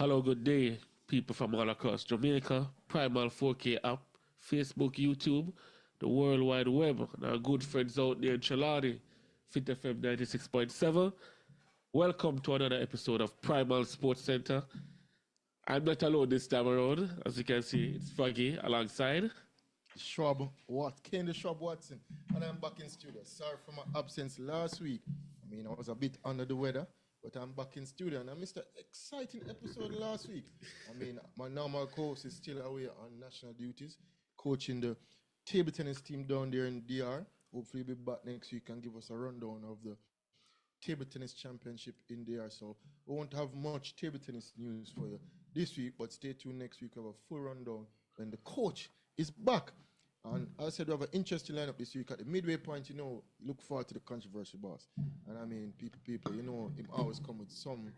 Hello, good day, people from all across Jamaica, Primal 4K app, Facebook, YouTube, the World Wide Web, and our good friends out there in Chilani, Fit FM 96.7. Welcome to another episode of Primal Sports Center. I'm not alone this time around. As you can see, it's Froggy alongside. The Shrub Watson, and I'm back in studio. Sorry for my absence last week. I was a bit under the weather, but I'm back in studio, and I missed an exciting episode last week. My normal coach is still away on national duties, coaching the table tennis team down there in DR. Hopefully, he'll be back next week and give us a rundown of the table tennis championship in there. So we won't have much table tennis news for you this week, but stay tuned next week. We have a full rundown when the coach is back. And as I said, we have an interesting lineup this week. At the midway point, look forward to the controversial boss. And people, him always come with some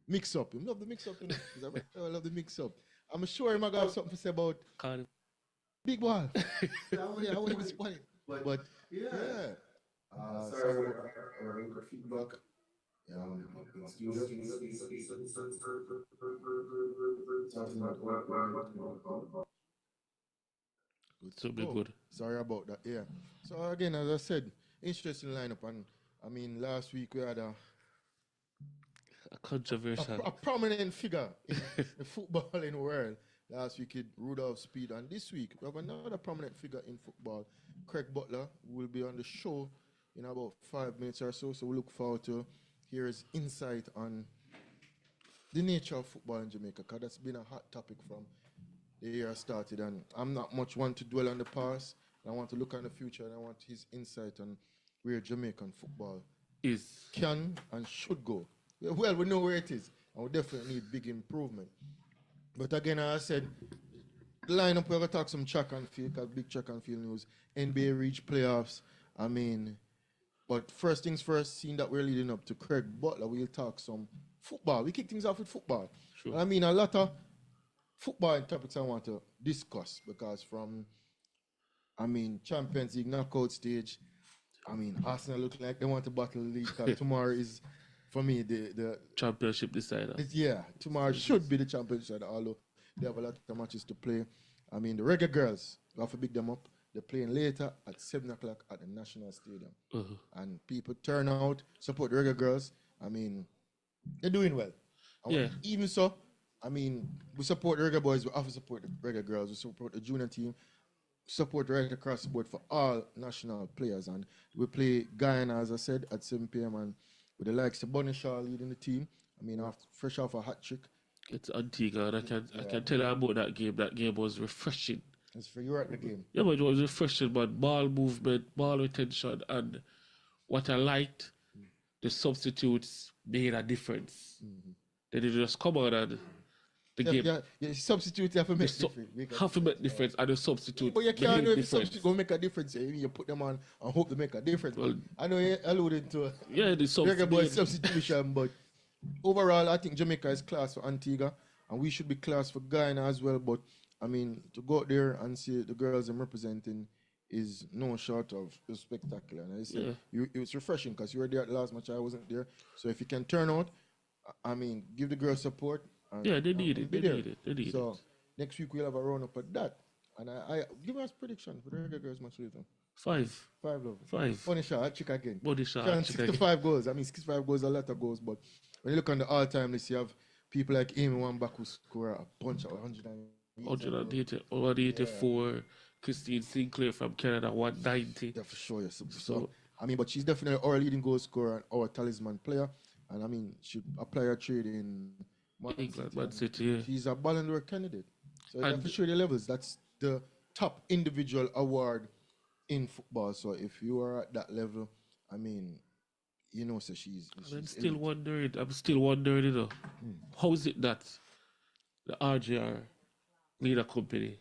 mix-up. Him love the mix-up, because I love the mix-up. I'm sure he might have something to say about big ball. I want to spot it. But yeah. Sorry about feedback. Good. So be good. Sorry about that. Yeah. So again, as I said, interesting lineup. And last week we had a controversial, a prominent figure in the footballing world. Last week, Rudolph Speed, and this week we have another prominent figure in football, Craig Butler, who will be on the show in about 5 minutes or so. So we look forward to hear his insight on the nature of football in Jamaica, because that's been a hot topic from the year started. And I'm not much one to dwell on the past. I want to look on the future, and I want his insight on where Jamaican football can and should go. Well, we know where it is, and we definitely need big improvement. But again, as I said, the lineup, we're going to talk some track and field, because big track and field news. NBA reach playoffs. But first things first, seeing that we're leading up to Craig Butler, we'll talk some football. We kick things off with football. Sure. A lot of football topics I want to discuss, because from, Champions League knockout stage, Arsenal look like they want to battle the league, because tomorrow is, for me, the championship decider. Yeah, tomorrow should be the championship, although they have a lot of matches to play. The Reggae Girls, we have to big them up. They're playing later at 7 o'clock at the National Stadium. Uh-huh. And people turn out, support the Reggae Girls. They're doing well. Yeah. Even so, we support the Reggae Boys, we have to support the Reggae Girls, we support the junior team, support right across the board for all national players. And we play Guyana, as I said, at 7 p.m. and with the likes of Bunny Shaw leading the team. Fresh off a hat trick. It's Antigua, and I can tell you about that game. That game was refreshing. It's for you at the game. Yeah, but it was refreshing, but ball movement, ball retention, and what I liked, the substitutes made a difference. Mm-hmm. They didn't just come on and the game. Yeah, substitutes have to make difference. Have to make difference, and the substitute. But you can't know if the substitute going to make a difference. You put them on and hope they make a difference. Well, I know you alluded to the substitution, but overall, I think Jamaica is class for Antigua, and we should be class for Guyana as well. But to go out there and see the girls I'm representing is no short of spectacular. And I said, it was refreshing, because you were there at the last match, I wasn't there. So if you can turn out, give the girls support. They need it. So next week we'll have a round up at that. And I give us prediction for the Reggae Girls match later. 5. 5 love. 5. Funny shot, check again. Body shot. 65 goals. 65 goals, a lot of goals. But when you look on the all-time list, you have people like Amy Wambach who score a bunch of 184. Christine Sinclair from Canada, 190. Yeah, for sure. Yes. So, but she's definitely our leading goal scorer and our talisman player. And she apply her trade in England, Man City. Yeah. She's a Ballon d'Or candidate. So you have to show the levels. That's the top individual award in football. So if you are at that level, so she's I'm still wondering, how is it that the RJR leader company,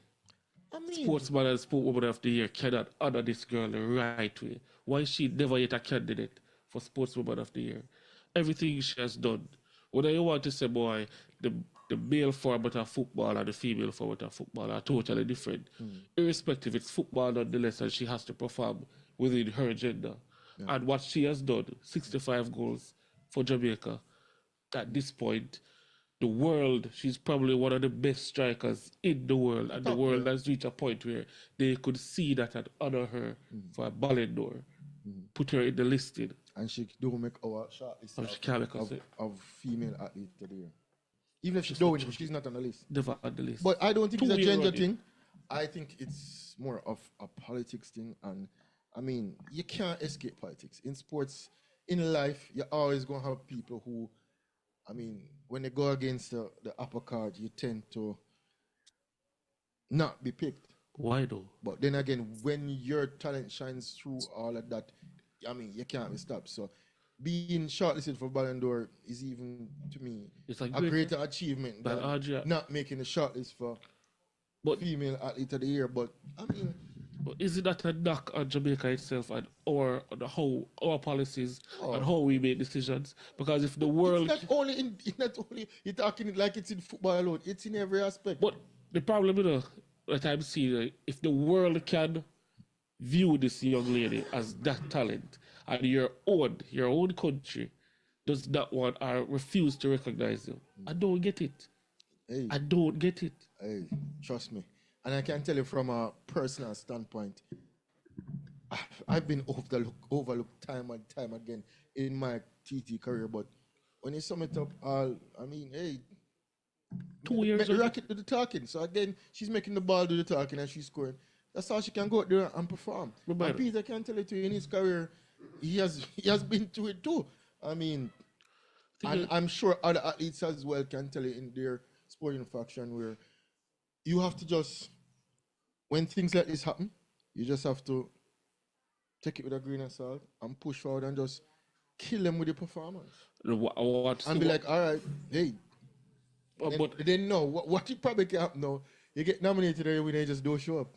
Sportsman and Sportwoman of the Year, cannot honor this girl the right way? Why is she never yet a candidate for Sportswoman of the Year? Everything she has done. Whether you want to say, boy, the male format of football and the female format of football are totally different. Irrespective, it's football nonetheless, and she has to perform within her gender. Yeah. And what she has done, 65 goals for Jamaica, at this point, the world, she's probably one of the best strikers in the world, and the world has reached a point where they could see that and honor her for a Ballon d'Or, put her in the listing. And she don't make our shortlist of female athletes of the year. Even if she don't, she's not on the list. Never on the list. But I don't think it's a gender thing. I think it's more of a politics thing. And I mean, you can't escape politics. In sports, in life, you're always going to have people who, I mean, when they go against the upper card, you tend to not be picked. Why though? But then again, when your talent shines through all of that, I mean, you can't be stopped. So being shortlisted for Ballon d'Or is even, to me, it's a greater achievement than not making the shortlist for female athlete of the year. But I mean, but is it that a knock on Jamaica itself and or how our policies and how we make decisions? Because if the world, it's not only you're talking like it's in football alone, it's in every aspect. But the problem, that I'm seeing, if the world can view this young lady as that talent, and your own country does not want or refuse to recognize you, I don't get it. I don't get it. Hey, trust me. And I can tell you from a personal standpoint, I've been overlooked time and time again in my TT career. But when you sum it up, I mean, hey, 2 years the Rocket do the talking. So again, she's making the ball do the talking and she's scoring. That's how she can go out there and perform. And Peter can tell it to you in his career, he has been through it too. I mean, and I'm sure other athletes as well can tell it in their sporting faction where you have to just, when things like this happen, you just have to take it with a grain of salt and push forward and just kill them with the performance. And be like, all right, hey. But then no, what you probably can happen now, you get nominated and you just don't show up.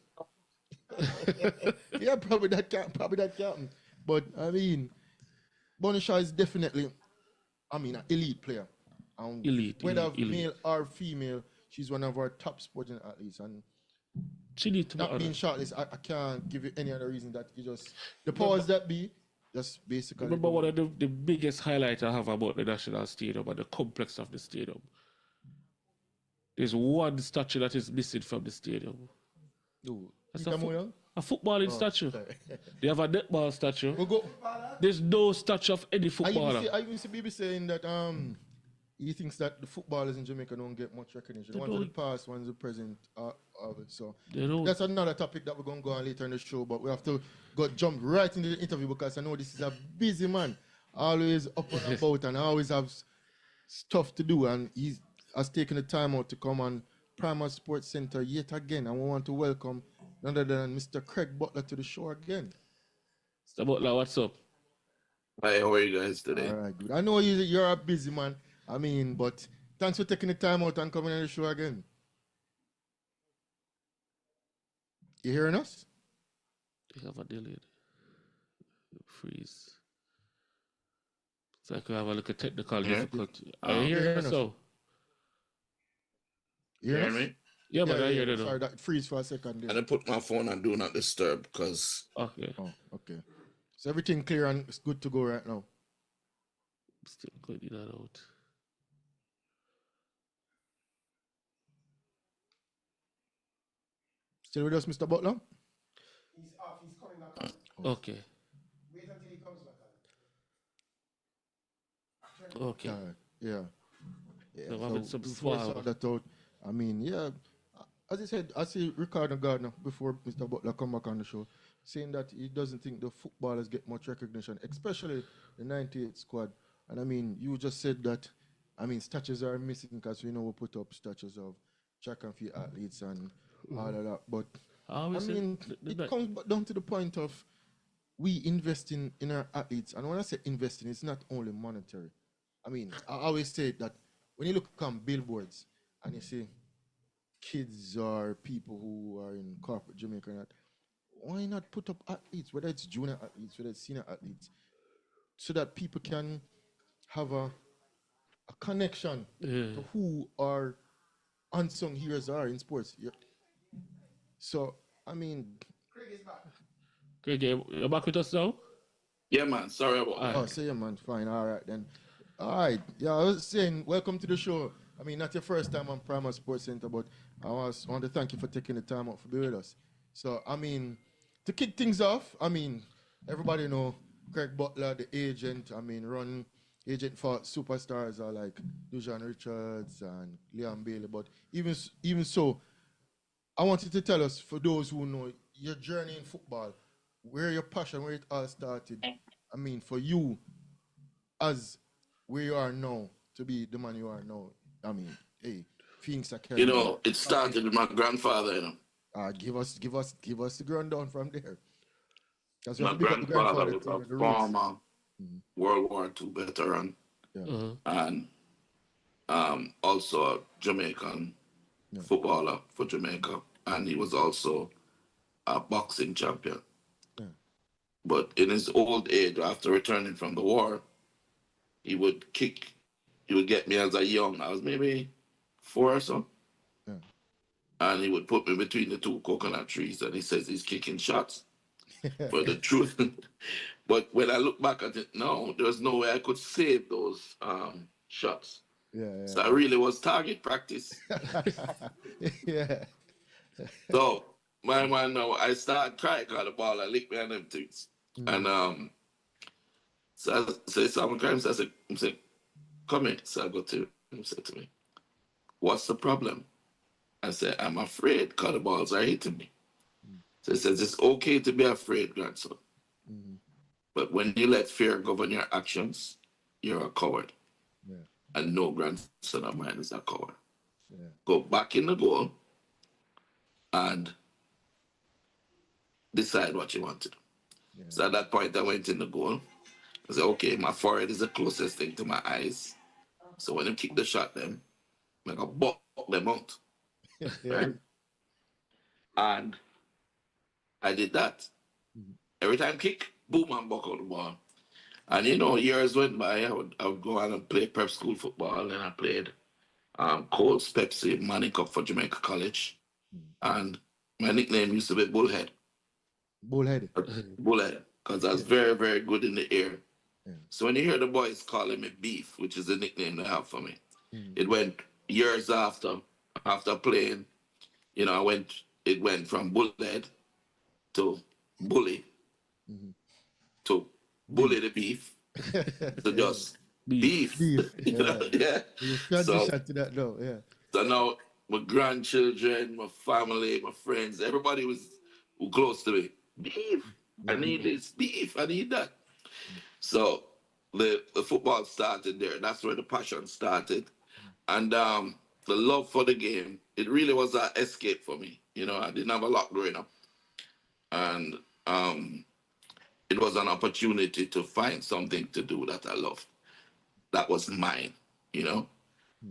Yeah, probably that can't happen. But I mean, Bonisha is definitely, an elite player. Whether male or female, she's one of our top sporting athletes. And she needs to not being shortlisted, I can't give you any other reason that you just, the powers that be, just basically. Remember one of the biggest highlights I have about the National Stadium and the complex of the stadium. There's one statue that is missing from the stadium. That's a footballing statue. They have a netball statue. There's no statue of any footballer. I even see people saying that he thinks that the footballers in Jamaica don't get much recognition. One's in the past, one's the present of it. So that's another topic that we're going to go on later in the show. But we have to jump right into the interview because I know this is a busy man. Always up and about and always have stuff to do. And he has taken the time out to come on Primal Sports Center yet again. And we want to welcome none other than Mr. Craig Butler to the show again. Mr. Butler, what's up? Hi, how are you guys today? All right, good. I know you're a busy man. But thanks for taking the time out and coming on the show again. You hearing us? We have a delay. Freeze. It's like we have a little technical difficulty. Are you hearing us? You hear me? Yeah, but I hear it. Sorry, that freeze for a second. And I put my phone on Do Not Disturb because... Okay. Oh, okay. So everything clear and it's good to go right now? Still cutting that out. Still with us, Mr. Butler? He's off. He's coming back. Okay. Wait until he comes back. Okay. Yeah. So having some sort that out. As I said, I see Ricardo Gardner before Mr. Butler come back on the show, saying that he doesn't think the footballers get much recognition, especially the 98 squad. And you just said that, statues are missing because we put up statues of track and field athletes and all of that. But it comes down to the point of we investing in our athletes. And when I say investing, it's not only monetary. I always say that when you look on billboards and you see kids or people who are in corporate Jamaica, why not put up athletes, whether it's junior athletes, whether it's senior athletes, so that people can have a connection to who our unsung heroes are in sports. Yeah. So, Craig is back. Craig, you're back with us now? Yeah, man. Sorry about that. Oh, so yeah, man. Fine. All right, then. All right. Yeah, I was saying, welcome to the show. I mean, not your first time on Primal Sports Center, but want to thank you for taking the time out to be with us. So, I mean, to kick things off, I mean, everybody know Craig Butler, the agent. I mean, run agent for superstars are like Dujan Richards and Liam Bailey. But even so, I want you to tell us, for those who know your journey in football, where your passion, where it all started. I mean, for you, as where you are now, to be the man you are now. I mean, hey, Phoenix Academy. It started with my grandfather. Give us the ground down from there. Because we have My to pick up the grandfather grandfather was thing a with the roots. former World War II veteran Yeah. and also a Jamaican footballer for Jamaica. And he was also a boxing champion. Yeah. But in his old age, after returning from the war, he would get me as a young, I was maybe 4 or so. Yeah. And he would put me between the two coconut trees and he says he's kicking shots. But the truth, but when I look back at it, no, there's no way I could save those shots. Yeah. So I really was target practice. Yeah. So my man, now I started crying on the ball. I licked me on them things. And so I say sometimes I said, come here. So I go to him and said to me, what's the problem? I said, I'm afraid because the balls are hitting me. So he says, it's okay to be afraid, grandson. But when you let fear govern your actions, you're a coward. Yeah. And no grandson of mine is a coward. Yeah. Go back in the goal and decide what you want to do. Yeah. So at that point, I went in the goal. I said, okay, my forehead is the closest thing to my eyes. So when you kick the shot, then I'm going to buck them out. Yeah. Right? And I did that. Every time kick, boom, and buck out the ball. And years went by, I would go on and play prep school football, and I played Colts, Pepsi, Manning Cup for Jamaica College. And my nickname used to be Bullhead. Bullhead. Bullhead, because I was very, very good in the air. Yeah. So when you hear the boys calling me Beef, which is the nickname they have for me, it went years after playing, it went from Bullhead to Bully to Bully the Beef to just Beef. Beef. Yeah. You transition to that now, yeah. So now my grandchildren, my family, my friends, everybody was close to me. Beef. I need this. Beef. I need that. So the football started there. That's where the passion started. And the love for the game, it really was an escape for me. I didn't have a lot growing up. And it was an opportunity to find something to do that I loved. That was mine,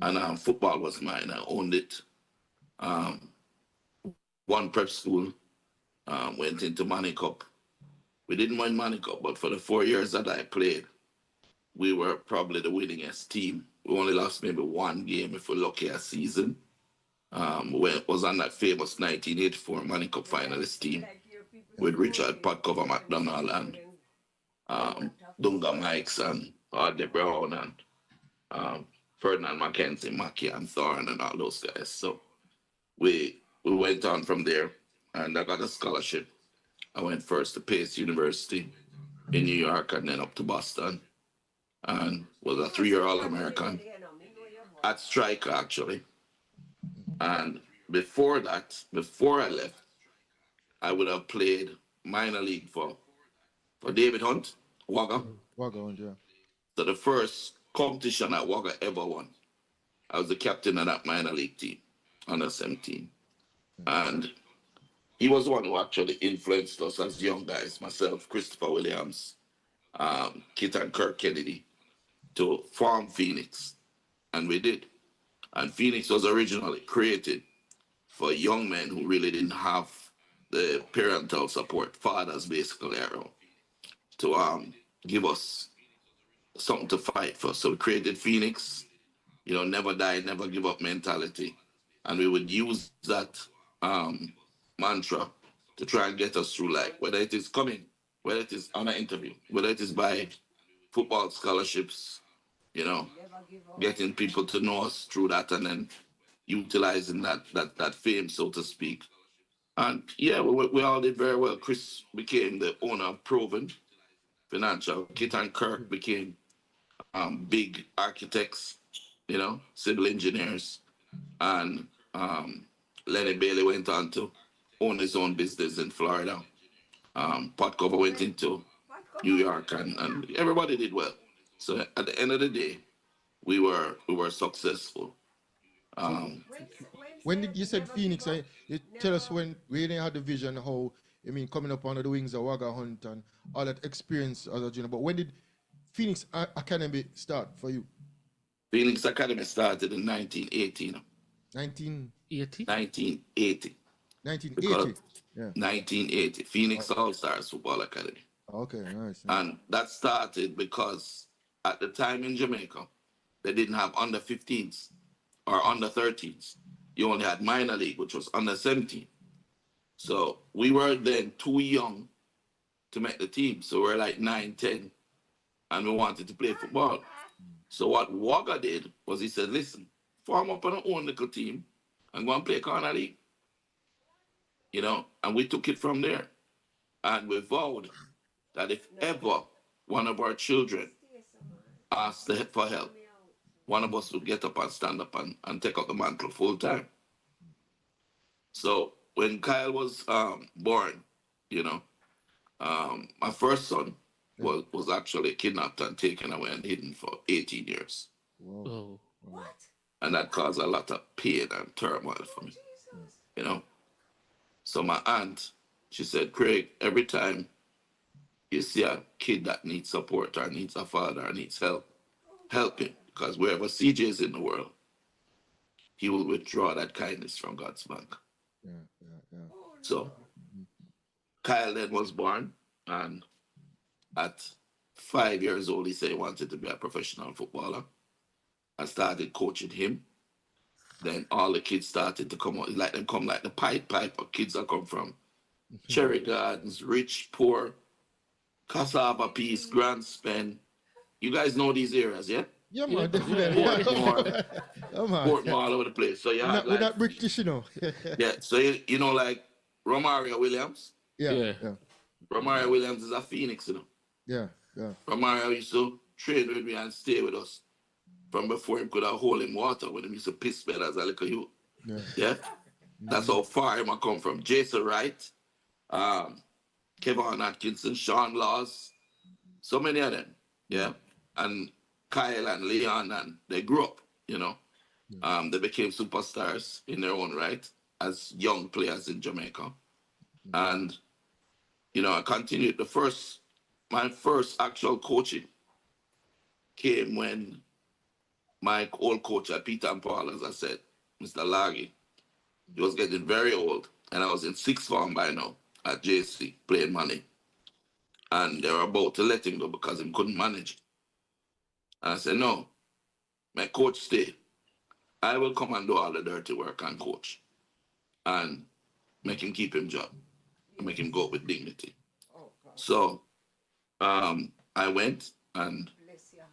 And football was mine. I owned it. One prep school, went into Manning Cup. We didn't win Manning Cup, but for the 4 years that I played, we were probably the winningest team. We only lost maybe one game if we're lucky a season. It was on that famous 1984 Manning Cup finalist team with Richard Podcover McDonald and Dunga Mikes and Ardley Brown and Ferdinand McKenzie, Mackie and Thorne and all those guys. So we went on from there and I got a scholarship. I went first to Pace University in New York and then up to Boston and was a 3-year All-American at striker actually. And before I left, I would have played minor league for David Hunt, Wagga. Wagga Hunt, yeah. So the first competition that Wagga ever won, I was the captain of that minor league team, under 17. And he was the one who actually influenced us as young guys, myself, Christopher Williams, Kit and Kirk Kennedy, to form Phoenix. And we did. And Phoenix was originally created for young men who really didn't have the parental support, fathers basically around, to give us something to fight for. So we created Phoenix, never die, never give up mentality. And we would use that mantra to try and get us through life, whether it is coming, whether it is on an interview, whether it is by football scholarships, you know, getting people to know us through that and then utilizing that fame, so to speak. And yeah, we all did very well. Chris became the owner of Proven Financial. Kit and Kirk became big architects, you know, civil engineers. And Lenny Bailey went on to own his own business in Florida. Pot Cover went into New York, and everybody did well. So at the end of the day, we were successful. So Um, when did you said Phoenix? You tell us when you had the vision, how I mean coming up under the wings of Wagga Hunt and all that experience as a junior. But when did Phoenix Academy start for you? Phoenix Academy started in 1980, 19, 80? 1980. 1980. Because Yeah. 1980, Phoenix All Stars Football Academy. Okay, nice. And that started because at the time in Jamaica, they didn't have under 15s or under 13s. You only had minor league, which was under 17. So we were then too young to make the team. So we are like 9, 10, and we wanted to play football. So what Wagga did was he said, listen, form up on our own little team and go and play corner league. You know, and we took it from there. And we vowed that if ever one of our children asked for help, one of us would get up and stand up and take up the mantle full time. So when Kyle was born, you know, my first son was actually kidnapped and taken away and hidden for 18 years. Wow. Oh. What? And that caused a lot of pain and turmoil for me, you know. So my aunt, she said, Craig, every time you see a kid that needs support or needs a father or needs help him. Because wherever CJ is in the world, he will withdraw that kindness from God's bank. Yeah. So Kyle then was born, and at 5 years old, he said he wanted to be a professional footballer. I started coaching him. Then all the kids started to come out, like them come like the Pied Piper. Kids that come from Cherry Gardens, rich, poor, Cassava Peace, Grand Spend. You guys know these areas, yeah? Yeah, man, definitely. Portmore, Yeah, man. Portmore all over the place. So you had We're like, not British, you know. yeah. So you know like Romario Williams. Yeah. Romario Williams is a Phoenix, you know. Yeah. Romario used to train with me and stay with us from before he could have hold in water when he used to piss bed as a little youth. Yeah. That's how far him I come from. Jason Wright, Kevin Atkinson, Sean Laws, so many of them. Yeah. And Kyle and Leon, and they grew up, you know. They became superstars in their own right as young players in Jamaica. And, you know, I continued. My first actual coaching came when my old coach at Peter and Paul, as I said, Mr. Laggy, he was getting very old, and I was in sixth form by now at JC playing money. And they were about to let him go because he couldn't manage. And I said, no, my coach stay. I will come and do all the dirty work and coach and make him keep him job and make him go with dignity. So I went and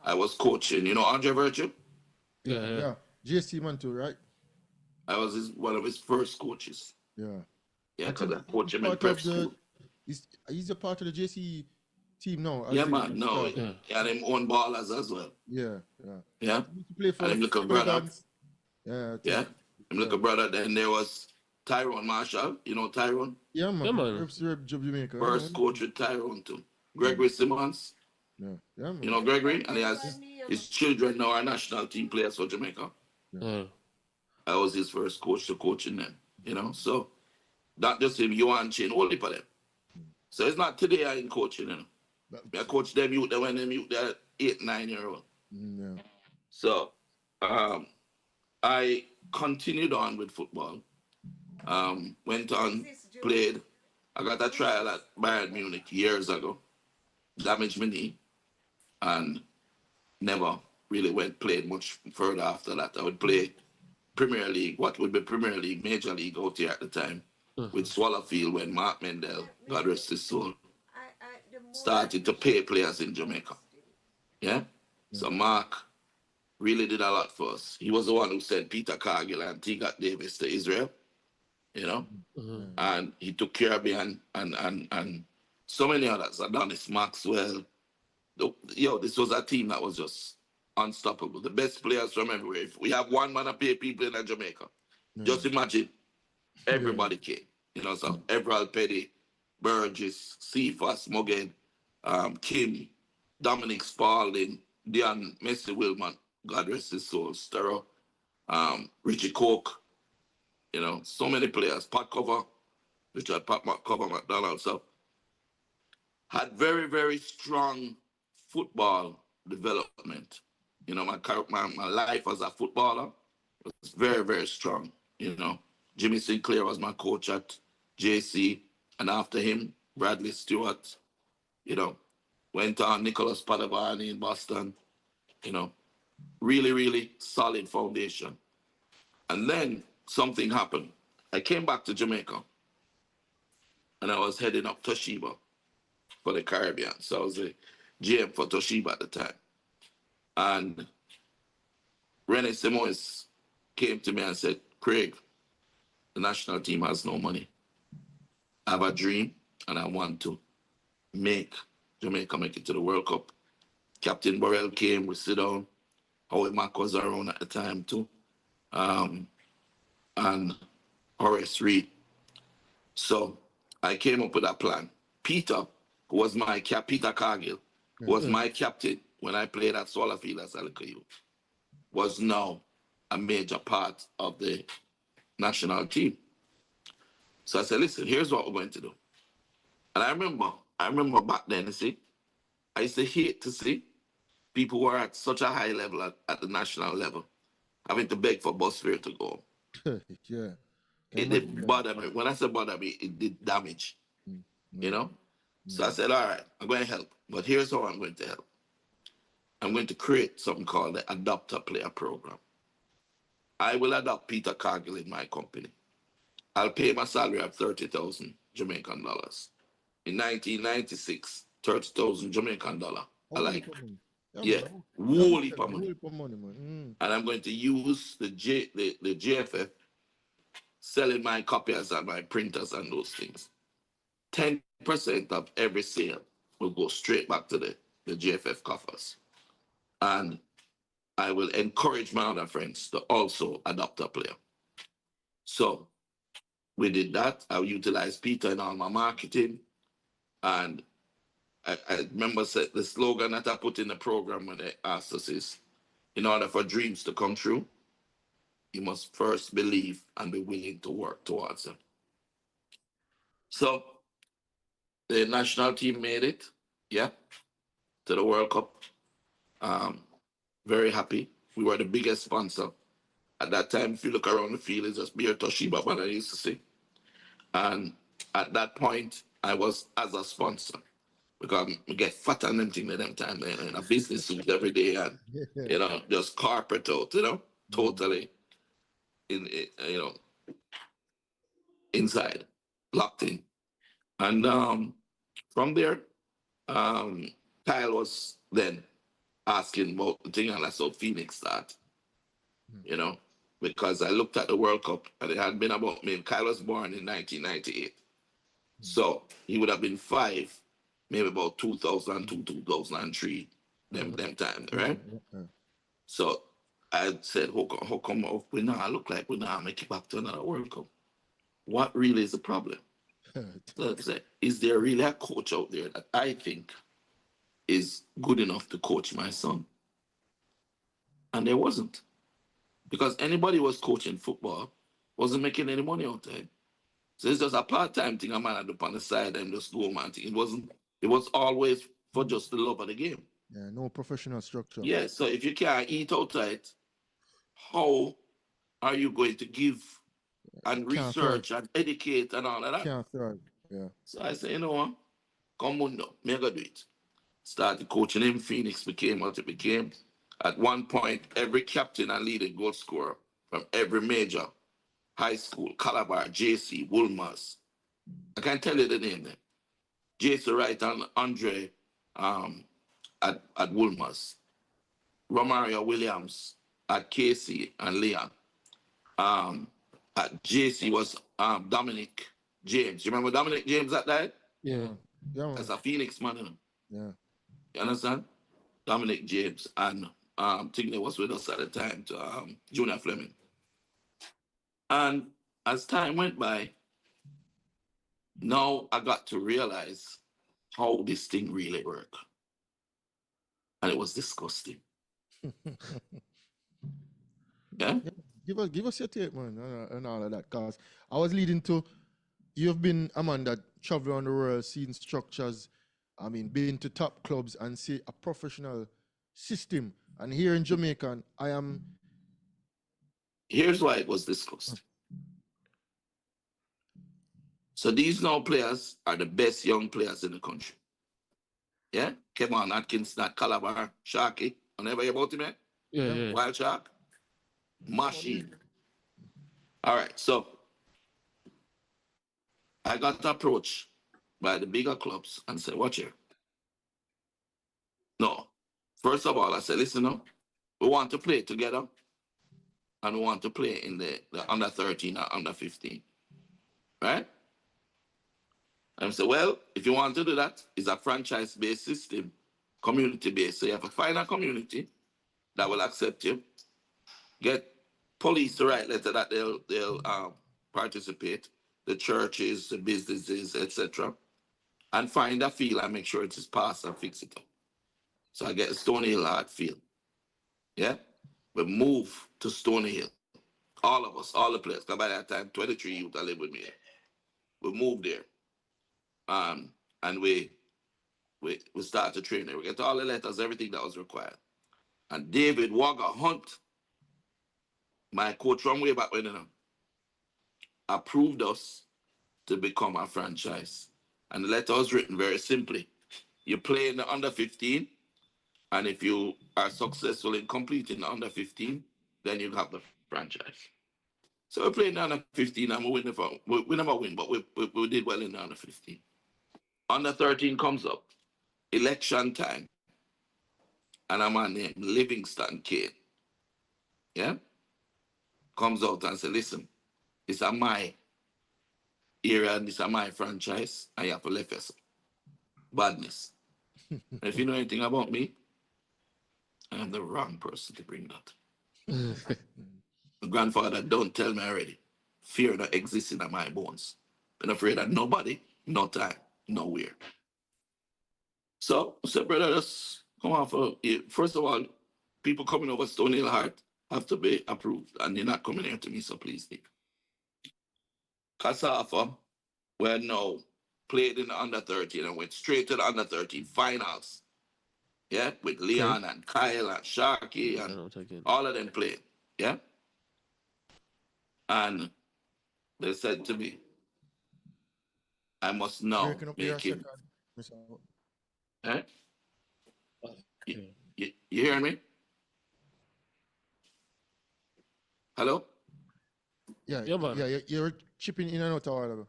I was coaching. You know Andre Virgil? Yeah. JC man too, right? I was one of his first coaches. Yeah. Yeah, because I coached him in Part prep of the, school. he's a part of the JC team now. Yeah, man. No, he had him own ballers as well. Yeah. Yeah. He play for And him little brother. Yeah. Him little brother. Then there was Tyrone Marshall. You know Tyrone? Yeah, man. Yeah, man. Rep Jamaica. First coach with Tyrone too. Gregory Simmons. Yeah, man. You know Gregory? And he has his children now are national team players for Jamaica. I was his first coach to coaching them, you know. So not just him, you and Chin, only for them. So it's not today I ain't coaching, you know. I coach them youth when them youth they're 8, 9-year-old. Yeah. So I continued on with football. Went on, played. I got a trial at Bayern Munich years ago. Damaged my knee. And never really played much further after that. I would play Premier League, what would be Premier League, Major League out here at the time, with Swallowfield when Mark Mendel, God rest his soul, started to pay players in Jamaica. Yeah? So Mark really did a lot for us. He was the one who sent Peter Cargill and T. Davis to Israel, you know, and he took care of me and so many others. Adonis Maxwell. This was a team that was just unstoppable. The best players from everywhere. If we have one man to pay people in Jamaica, just imagine everybody came. So Everald Petty, Burgess, Cephas, Morgan, Kim, Dominic Spalding, Dion Messi Wilman, God rest his soul, Sturrow, Richie Coke, so many players, Pat Cover, Richard Pat Cover McDonald. So had very, very strong football development. My life as a footballer was very, very strong. Jimmy Sinclair was my coach at JC, and after him, Bradley Stewart, went on Nicholas Padavani in Boston, really, really solid foundation. And then something happened. I came back to Jamaica, and I was heading up Toshiba for the Caribbean. So I was the GM for Toshiba at the time. And Rene Simoes came to me and said, Craig, the national team has no money. I have a dream, and I want to make Jamaica make it to the World Cup. Captain Burrell came, we sit down. Howie Mack was around at the time too. And Horace Reed. So I came up with a plan. Peter, who was my Peter Cargill, who was my captain when I played at Swallowfield as a little youth, was now a major part of the national team. So I said, listen, here's what we're going to do. And I remember back then, I used to hate to see people who are at such a high level at the national level having to beg for bus fare to go. Yeah. It did bother me. When I say bother me, it did damage. So I said, all right, I'm going to help. But here's how I'm going to help. I'm going to create something called the Adopter Player Program. I will adopt Peter Cargill in my company. I'll pay him a salary of 30,000 Jamaican dollars. In 1996, 30,000 Jamaican dollar. Whole heap of money. And I'm going to use the JFF selling my copiers and my printers and those things. 10% of every sale will go straight back to the JFF coffers. And I will encourage my other friends to also adopt a player. So we did that. I utilized Peter in all my marketing. And I remember the slogan that I put in the program when they asked us is, in order for dreams to come true, you must first believe and be willing to work towards them. So the national team made it, to the World Cup. Very happy. We were the biggest sponsor. At that time, if you look around the field, it's just beer Toshiba, what I used to say. And at that point, I was as a sponsor because I get fat on them things at them time, in a business suit every day and, just corporate out, totally, inside, locked in. And from there, Kyle was then asking about the thing, and that's how Phoenix started, because I looked at the World Cup and it had been about me. Kyle was born in 1998. So he would have been 5, maybe about 2002, 2003, them times, right? So I said, how come we now look like we now make it back to another World Cup? What really is the problem? So I said, is there really a coach out there that I think is good enough to coach my son? And there wasn't. Because anybody who was coaching football wasn't making any money out there. So it's just a part-time thing a man had up on the side and just go man thing. It was always for just the love of the game. Yeah, no professional structure. Yeah, so if you can't eat outside, how are you going to give and research and educate and all of that? Can't thrive. Yeah. So I say, you know what? Come on now, me go do it. Started coaching him. Phoenix became what it became. At one point, every captain and leading goal scorer from every major high school, Calabar, JC, Woolmers. I can't tell you the name there. JC Wright and Andre at Woolmers. Romario Williams, at Casey and Leon. At JC was Dominic James. You remember Dominic James that died? Yeah. Yeah, That's man. a Phoenix man, you know. Yeah. You understand? Dominic James and Tigney was with us at the time to Junior Fleming. And as time went by, now I got to realize how this thing really worked. And it was disgusting. Yeah? Yeah, give us your take, man, and all of that. Cause I was leading to you've been a man that travel around the world, seen structures. I mean, been to top clubs and see a professional system. And here in Jamaica, I am. Here's why it was discussed. So these now players are the best young players in the country. Yeah? Kevin Atkins, that Calabar, Sharky. I never hear about him, man. Yeah. Wild Shark. Machine. All right, so I got approached by the bigger clubs and said, watch here. No. First of all, I said, listen, no, we want to play together and we want to play in the under 13 or under 15. Right? And I said, well, if you want to do that, it's a franchise-based system, community-based. So you have to find a community that will accept you, get police to write letter that they'll participate, the churches, the businesses, etc., and find a field and make sure it is passed and fix it up. So I get a Stony Hill hard field. Yeah? We move to Stony Hill. All of us, all the players, because by that time, 23 youth that live with me. We moved there. And we start to train there. We get all the letters, everything that was required. And David Wagga Hunt, my coach from way back when, approved us to become a franchise. And the letter was written very simply. You play in the under 15, and if you are successful in completing the under 15, then you have the franchise. So we played in the under 15, and we never win, but we did well in the under 15. Under 13 comes up, election time, and a man named Livingston Kane, yeah, comes out and says, listen, it's a my area and it's a my franchise, and you have to left us. Badness. If you know anything about me, I am the wrong person to bring that. My grandfather don't tell me already. Fear that exists in my bones. I'm afraid of nobody, no time, nowhere. So I said, brother, let's come on for it. First of all, people coming over Stone Hill Heart have to be approved, and you're not coming here to me, so please leave. Kasafa, where now played in the under 13 and went straight to the under 13 finals. Yeah, with Leon and Kyle and Sharky and all of them played. Yeah. And they said to me, I must now make him. Eh? You hearing me? Hello? Yeah, you're chipping in and out a while ago.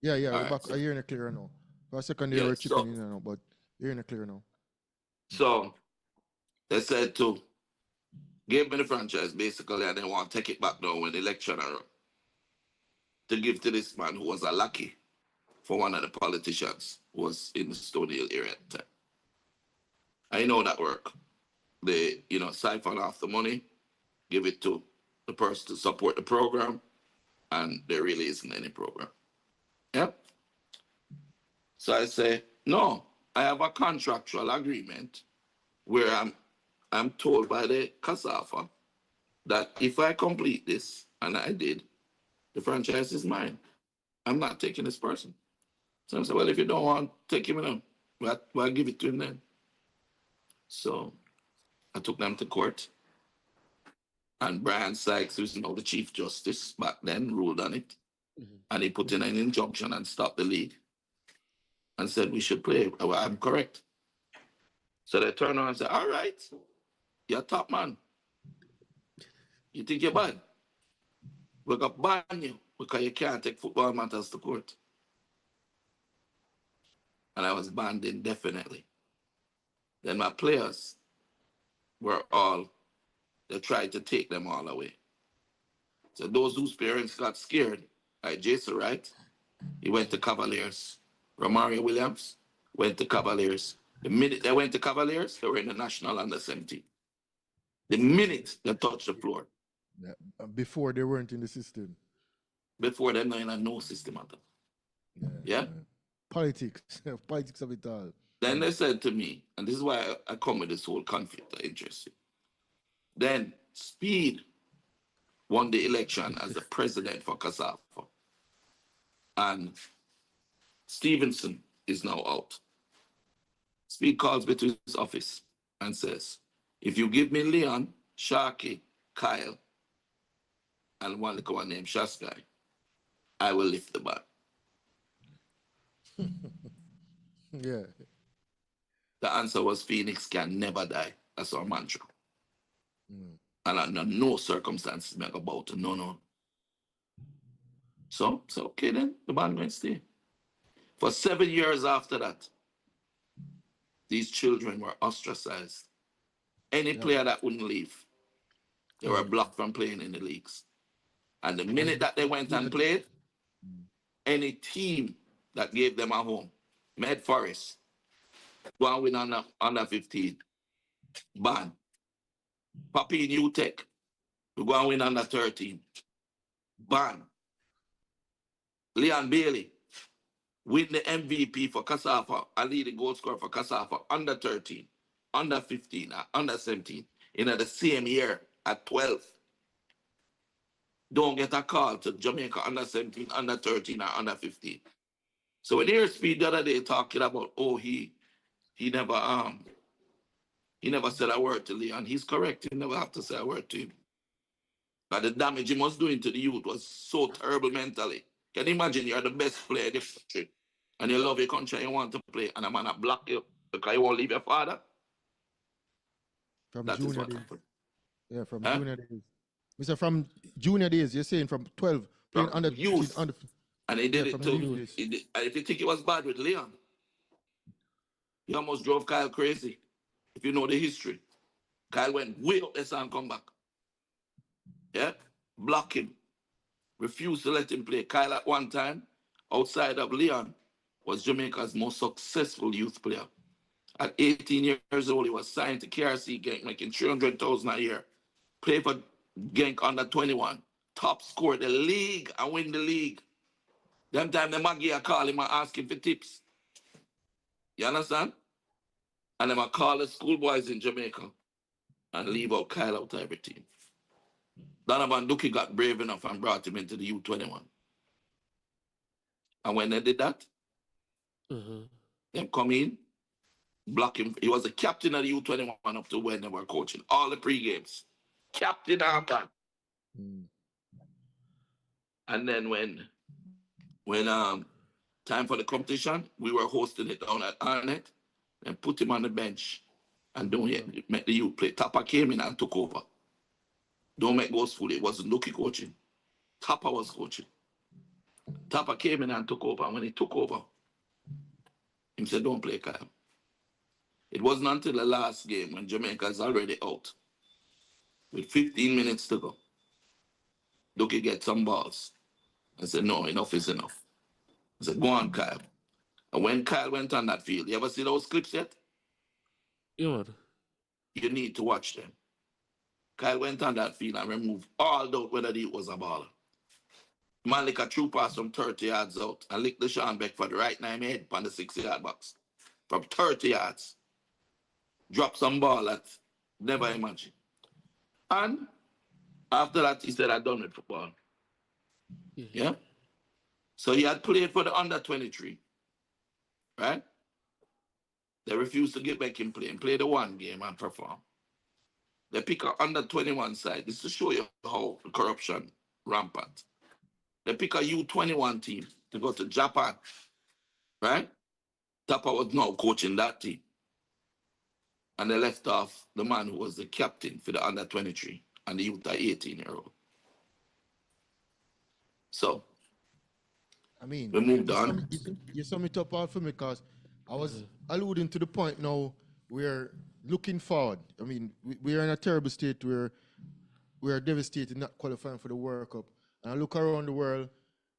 Yeah, we're back. I'm hearing it clearer now. For a second, they were chipping in and out, but you're hearing it clear now. So they said to give me the franchise basically, and they want to take it back now when the election are up, to give to this man who was a lucky for one of the politicians who was in the Stony Hill area at the time. I know that work. They, siphon off the money, give it to the person to support the program, and there really isn't any program. Yep. So I say, no, I have a contractual agreement where I'm told by the CASAFA that if I complete this, and I did, the franchise is mine. I'm not taking this person. So I said, well, if you don't want, take him in. Well, give it to him then. So I took them to court. And Brian Sykes, who's the Chief Justice back then, ruled on it. Mm-hmm. And he put in an injunction and stopped the league. And said we should play. Well, I'm correct. So they turned around and said, all right, you're top man. You think you're bad? We're going to ban you because you can't take football matters to court. And I was banned indefinitely. Then my players were all, they tried to take them all away. So those whose parents got scared, like Jason Wright, he went to Cavaliers. Romario Williams went to Cavaliers. The minute they went to Cavaliers, they were in the national under 17. The minute they touched the floor. Yeah. Before they weren't in the system. Before them, they had no system at all. Yeah? Politics. Politics of it all. Then they said to me, and this is why I come with this whole conflict of interest. Then Speed won the election as the president for Kasafa. And Stevenson is now out. Speed calls me to his office and says, if you give me Leon, Sharky, Kyle, and one little one named Shaskai, I will lift the ban. Yeah. The answer was Phoenix can never die. That's our mantra. And under no circumstances make about it. No. So okay then, the ban went stay. For 7 years after that, these children were ostracized. Any player that wouldn't leave, they were blocked from playing in the leagues. And the minute that they went and played, any team that gave them a home, Med Forest, go and win under 15, ban. Papi in UTEC, we go and win under 13, ban. Leon Bailey, win the MVP for Kasafa and lead the goal scorer for Kasafa under 13, under 15, under 17, in the same year at 12. Don't get a call to Jamaica under 17, under 13, or under 15. So when you hear Speed the other day talking about, he never said a word to Leon, he's correct. He never have to say a word to him. But the damage he was doing to the youth was so terrible mentally. Can you imagine you're the best player in the country and you love your country and you want to play and a man block you because you won't leave your father? From that junior is what days. happened. Yeah, from junior days. Mr. From junior days, you're saying from 12, playing under youth. Under, and he did yeah, it to and if you think it was bad with Leon, he almost drove Kyle crazy. If you know the history, Kyle went way up there and come back. Yeah, block him, refused to let him play. Kyle at one time, outside of Leon, was Jamaica's most successful youth player. At 18 years old, he was signed to KRC Genk, making $300,000 a year. Played for Genk under 21. Top scorer the league and win the league. Them time the Maggie call him and ask him for tips. You understand? And them call the schoolboys in Jamaica and leave out Kyle out of every team. Donovan Duki got brave enough and brought him into the U21. And when they did that, them come in, block him. He was the captain of the U21 up to when they were coaching. All the pre-games. Captain after. And then when time for the competition, we were hosting it down at Arnett and put him on the bench and don't make the youth play. Tapa came in and took over. Don't make goals fully. It wasn't Lucky coaching. Tapa was coaching. Tapa came in and took over. And when he took over, he said, don't play Kyle. It wasn't until the last game when Jamaica's already out with 15 minutes to go. Ducky get some balls. I said, no, enough is enough. I said, go on, Kyle. And when Kyle went on that field, you ever see those clips yet? Yeah. You need to watch them. Kyle went on that field and removed all doubt whether he was a baller. Man lick a true pass from 30 yards out and lick the Sean Beck for the right nine head on the 6-yard box. From 30 yards. Drop some ball that never imagined. And after that, he said, I'm done with football. Yeah? So he had played for the under 23. Right? They refused to get back him play and play the one game and perform. They pick a under 21 side. This is to show you how corruption rampant. They pick a U21 team to go to Japan. Right? Tapa was now coaching that team. And they left off the man who was the captain for the under 23 and the youth 18-year-old. So, I mean, we moved on. You sum it up all for me because I was alluding to the point now where looking forward, I mean, we are in a terrible state where we are devastated not qualifying for the World Cup. And I look around the world,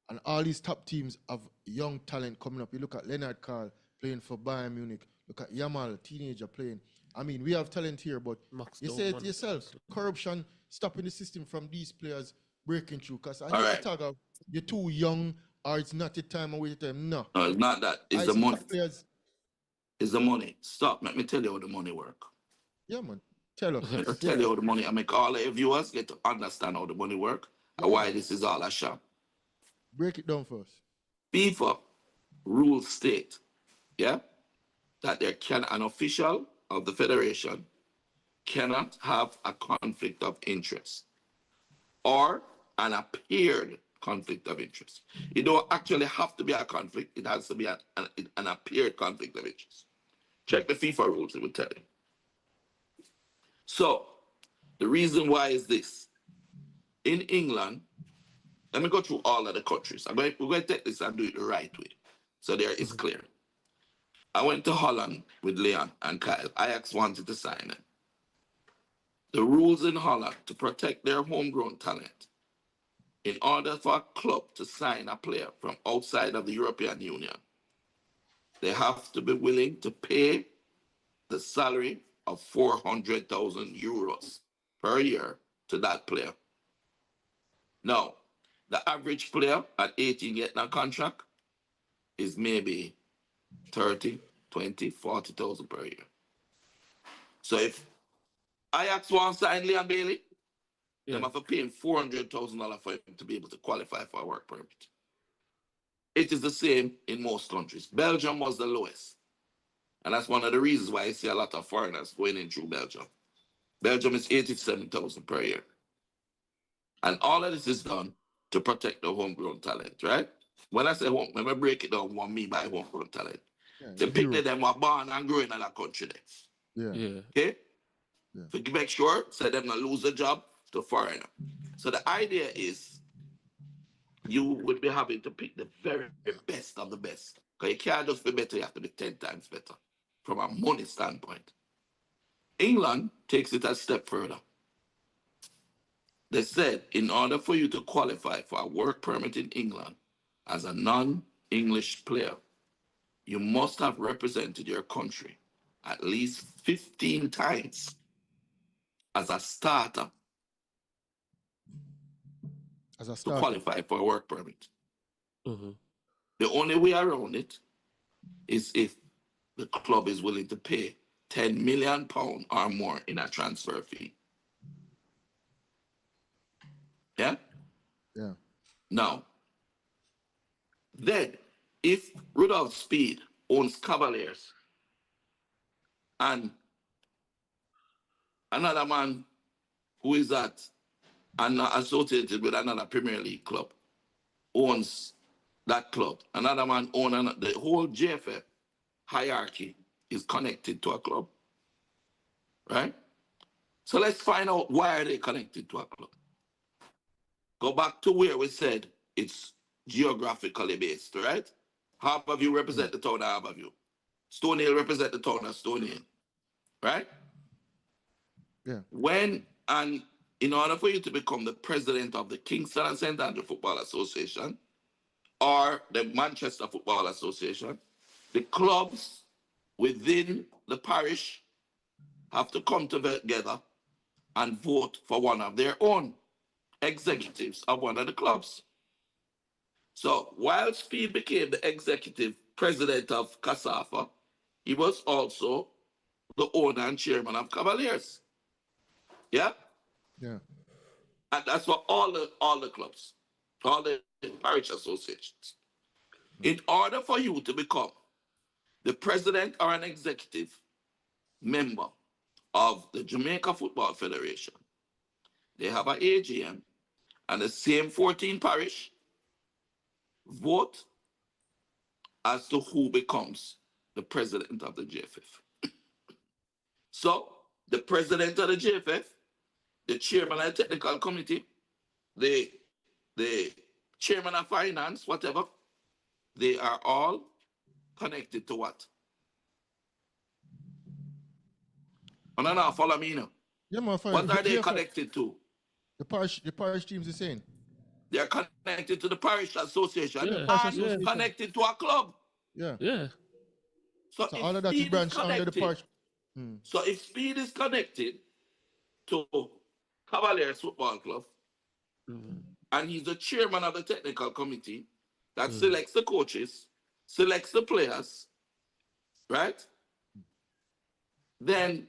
and all these top teams have young talent coming up. You look at Leonard Carl playing for Bayern Munich. Look at Yamal, teenager playing. I mean, we have talent here, but Max you down, say it man. yourself, corruption stopping the system from these players breaking through. Because I All hate right. to talk of you're too young or it's not the time or wait time. No. No, it's not that. It's I the see money. top players. It's the money. Stop. Let me tell you how the money work. Yeah, man. Tell us. Let me tell you how the money. I make all the viewers get to understand how the money work and why this is all a sham. Break it down for us. FIFA rules state, yeah, that there can an official of the federation cannot have a conflict of interest or an appeared conflict of interest. It don't actually have to be a conflict. It has to be an appeared conflict of interest. Check the FIFA rules, it will tell you. So, the reason why is this. In England, let me go through all of the countries. We're going to take this and do it the right way. So there it's clear. I went to Holland with Leon and Kyle. Ajax wanted to sign it. The rules in Holland to protect their homegrown talent, in order for a club to sign a player from outside of the European Union, they have to be willing to pay the salary of 400,000 euros per year to that player. Now, the average player at 18 getting a contract is maybe 30, 20, 40,000 per year. So if Ajax wants to sign Leon Bailey, they have to pay him $400,000 for him to be able to qualify for a work permit. It is the same in most countries. Belgium was the lowest. And that's one of the reasons why I see a lot of foreigners going in through Belgium. Belgium is 87,000 per year. And all of this is done to protect the homegrown talent, right? When I say home, when I break it down, what I mean by homegrown talent. They pick them who are born and growing in that country there. Yeah. Okay? Yeah. To make sure so them not lose a job to foreigner. So the idea is you would be having to pick the very best of the best. Because you can't just be better, you have to be 10 times better from a money standpoint. England takes it a step further. They said in order for you to qualify for a work permit in England as a non-English player, you must have represented your country at least 15 times as a starter to qualify for a work permit. Mm-hmm. The only way around it is if the club is willing to pay £10 million or more in a transfer fee. Yeah? Yeah. Now, then, if Rudolph Speed owns Cavaliers and another man who is associated with another Premier League club owns that club, another man owns the whole JFF hierarchy is connected to a club, right? So let's find out why are they connected to a club. Go back to where we said it's geographically based, right? Harborview represent the town of Harborview. Stonehill represent the town of Stonehill, right? Yeah. And in order for you to become the president of the Kingston and St. Andrew Football Association or the Manchester Football Association, the clubs within the parish have to come together and vote for one of their own executives of one of the clubs. So while Speed became the executive president of CASAFA, he was also the owner and chairman of Cavaliers. Yeah? Yeah. And that's for all the clubs, all the parish associations. In order for you to become the president or an executive member of the Jamaica Football Federation, they have an AGM, and the same 14 parish vote as to who becomes the president of the JFF. So, the president of the JFF, the chairman of the technical committee, the chairman of finance, whatever, they are all connected to what? Oh, no, no, follow me now. Yeah, man, fine. What are they VFL, connected to? the parish teams are saying. They're connected to the parish association Yeah, Parish and yeah, association. connected to a club. Yeah. yeah. So So if all of that is speed is branched under the connected, parish. Hmm. so if speed is connected to Cavaliers Football Club, and he's the chairman of the technical committee that selects the coaches, selects the players, right? Then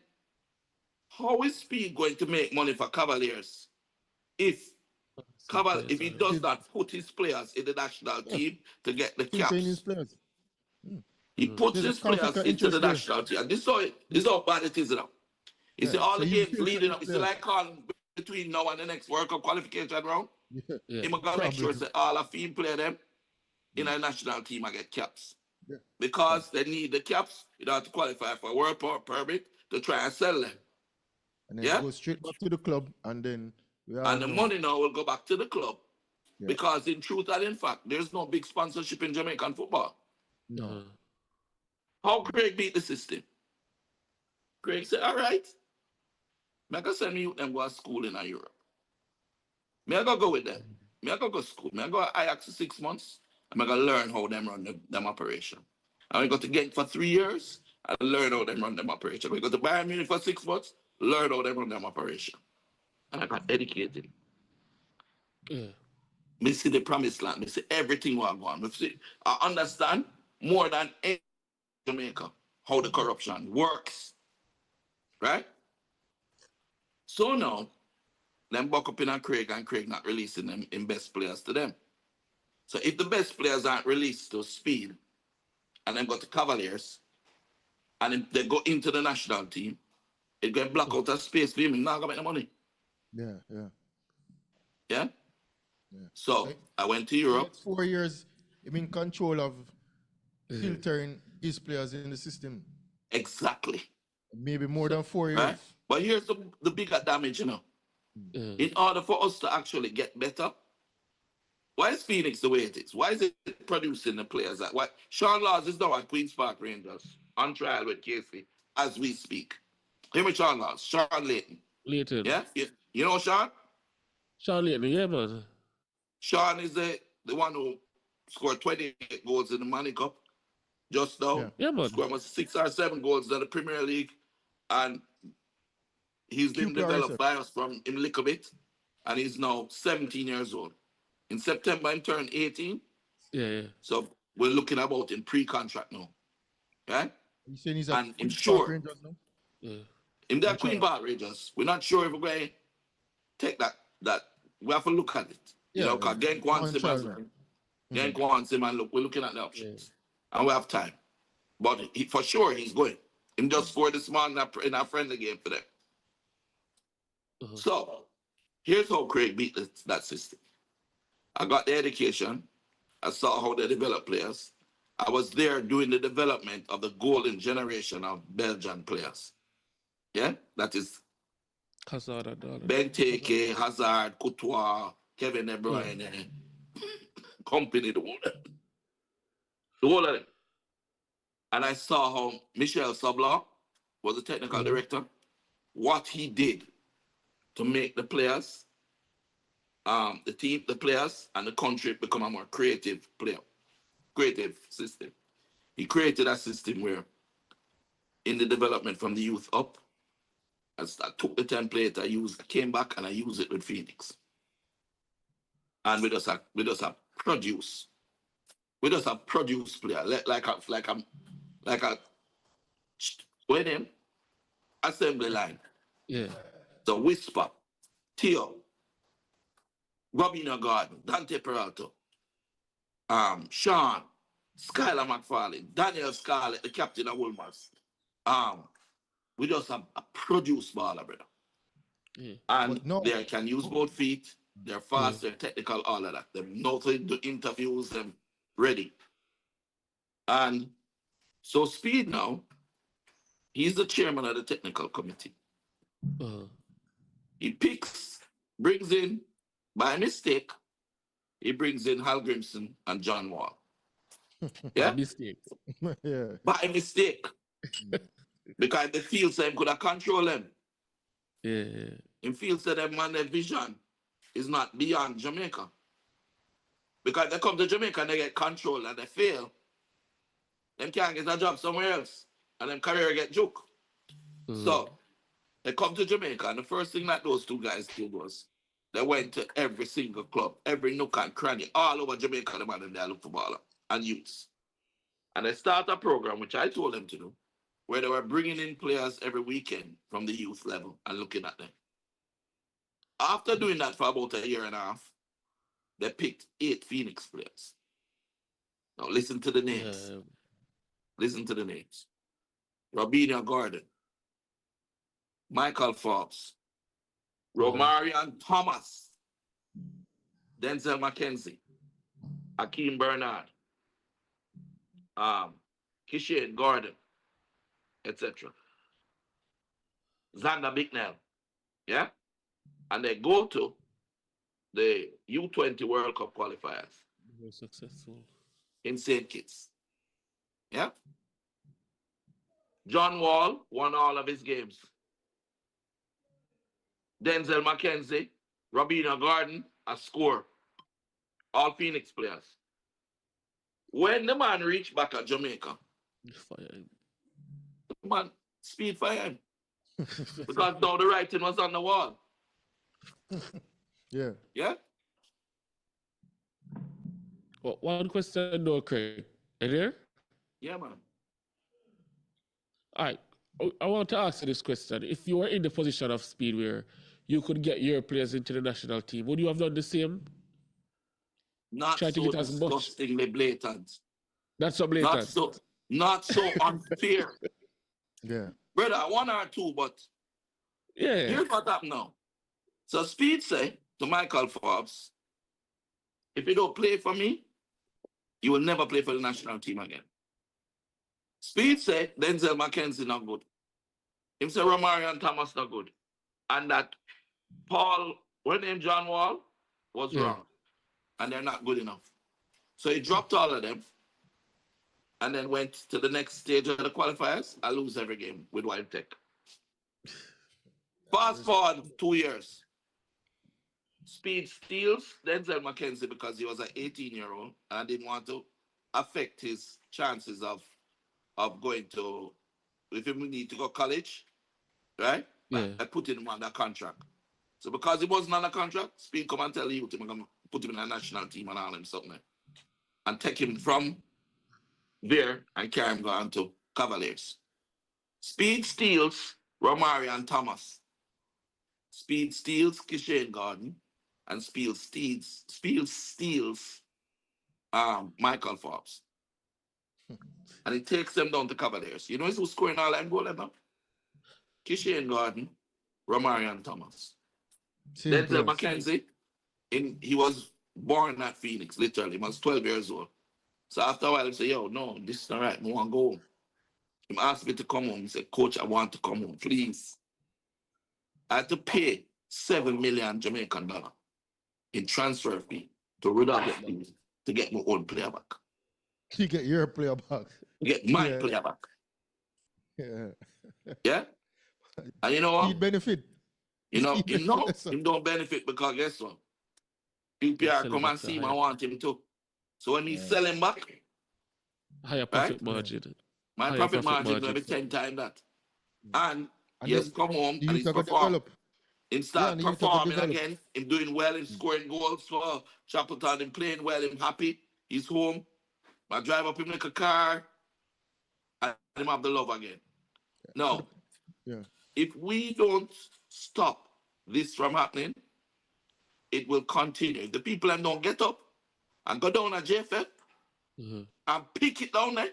how is Speed going to make money for Cavaliers if if he does not put his players in the national Yeah. team to get the Still paying his caps? players. He puts There's a his conflict players of into the interest there. national team. And this is how bad it is now. You see Yeah. all So the you games feel for leading his up. It's players. like on between now and the next World Cup qualification round. Yeah. Yeah. He's gonna make sure Probably. that all of him play them in a national team and get caps. Yeah. Because they need the caps in order to qualify for a world permit to try and sell them. And then Yeah? go straight back to the club, and then we all And the know. money now will go back to the club. Yeah. Because in truth and in fact, there's no big sponsorship in Jamaican football. No. How Craig beat the system? Craig said, all right, I can send me youth them go to school in Europe. I go with them. I go to school. I go to Ajax for 6 months. I'm going to learn how them run them operation. And we go to Genk for 3 years and learn how them run them operation. We go to Bayern Munich for 6 months, learn how them run them operation. And I got educated. Yeah. Me see the promised land. Me see everything what go on. I understand more than any Jamaica how the corruption works. Right? So now, them buck up in on Craig and Craig not releasing them in best players to them. So if the best players aren't released to Speed and then go to Cavaliers and if they go into the national team, it get block out of space for him. Now gonna make the money. Yeah. Yeah. Yeah? Yeah. So Like, I went to Europe. next 4 years, I'm in control of filtering his players in the system. Exactly. Maybe more than 4 years. Right? But here's the bigger damage, you know. In order for us to actually get better, why is Phoenix the way it is? Why is it producing the players that? Why Sean Laws is now at Queen's Park Rangers on trial with Casey as we speak. Hear me, Sean Laws, Sean Layton. Layton. Yeah? You know Sean? Sean Layton, yeah, man. Sean is the one who scored 28 goals in the Money Cup just now. Yeah, man. Scored almost 6 or 7 goals in the Premier League. And he's been QPR developed research. by us from him a little bit. And he's now 17 years old. In September, he turned 18. Yeah. So we're looking about in pre-contract now. Right? You saying he's And at I'm Queen's sure- Park Rangers now? Yeah. In that That's Queen right. Park Rangers, we're not sure if we're going to take that. We have to look at it. You know, because Genk wants him as Genk wants him, and look, we're looking at the options. And we have time. But for sure, he's going. He just scored this morning in a friendly game for them. So, here's how Craig beat that system. I got the education. I saw how they develop players. I was there doing the development of the golden generation of Belgian players. Yeah? That is Hazard and all that. Benteke, Hazard, Courtois, Kevin De Bruyne, company, the whole of them. And I saw how Michel Sabla was the technical director, what he did to make the players, the team, the players, and the country become a more creative system. He created a system where, in the development from the youth up, I took the template I came back and I used it with Phoenix. And we just have produce. We just have produce player like a with him assembly line. Yeah. So Whisper, Theo, Robinho Garden, Dante Peralta, Sean, Skylar McFarlane, Daniel Scarlett, the captain of Wolmers. We just have a produce baller, brother. Yeah. And they can use both feet. They're fast, they're technical, all of that. They know to do interviews, them ready. And so Speed now, he's the chairman of the technical committee. He brings in, by mistake, he brings in Hal Grimson and John Wall. Yeah? Mistake. Yeah. By mistake. Because the field said could have control them. Yeah. In field said them man their vision is not beyond Jamaica. Because they come to Jamaica and they get control and they fail. Them can't get a job somewhere else. And them career get juke. So they come to Jamaica and the first thing that those two guys did was they went to every single club, every nook and cranny, all over Jamaica, the man and they look for baller and youths. And they start a program, which I told them to do, where they were bringing in players every weekend from the youth level and looking at them. After doing that for about a year and a half, they picked 8 Phoenix players. Now listen to the names. Yeah. Listen to the names. Robina Gordon, Michael Forbes, Romarian Thomas, Denzel McKenzie, Akeem Bernard, Kishane Gordon, etc. Xander Bicknell. Yeah? And they go to the U20 World Cup qualifiers Very successful. in St. Kitts. Yeah? John Wall won all of his games. Denzel McKenzie, Robina Gordon, a score. All Phoenix players. When the man reached back at Jamaica, Fire him. the man speed fire him. Because now the writing was on the wall. Yeah. Yeah? Well, one question though, Craig. Are you there? Yeah, man. All right. I want to ask you this question. If you were in the position of Speed where you could get your players into the national team, would you have done the same? Not Try to so get as much. disgustingly blatant. That's so Not blatant. so unfair. Yeah. Brother, 1 or 2, but Yeah. here's what happened now. So Speed say to Michael Forbes, if you don't play for me, you will never play for the national team again. Speed say Denzel McKenzie not good. Him say Romarian Thomas not good. And that Paul, what name John Wall, was wrong. And they're not good enough. So he dropped all of them and then went to the next stage of the qualifiers. I lose every game with Wild Tech. Fast forward 2 years. Speed steals Denzel McKenzie because he was an 18-year-old and didn't want to affect his chances of going to, if he need to go college, right? Yeah. I put him on that contract. So because he wasn't on a contract, Speed come and tell you, I'm going to put him in a national team and all him something. And take him from there and carry him on to Cavaliers. Speed steals Romarian Thomas. Speed steals Kishane Gordon. And Speed steals Michael Forbes. And he takes them down to Cavaliers. You know who's scoring all that goal now? Kishane Gordon, Romarian Thomas. Denzel McKenzie, he was born at Phoenix, literally. He was 12 years old. So after a while, he said, yo, no, this is not right. I want to go home. He asked me to come home. He said, Coach, I want to come home, please. I had to pay $7 million Jamaican dollar in transfer fee to Rudolph to get my own player back. You get your player back. Get my player back. Yeah. Yeah? And you know what? He benefit. You know, him don't benefit because guess what? UPR come and see him, I want him too. So when he sell him back, higher profit margin. My profit margin will be 10 times that. And he has come home and he's performed. He start performing again. Him doing well, him scoring goals for Chapelton, him playing well, him happy. He's home. I drive up him like a car and him have the love again. Now, if we don't stop this from happening, it will continue. If the people don't get up and go down at JFF and pick it down there,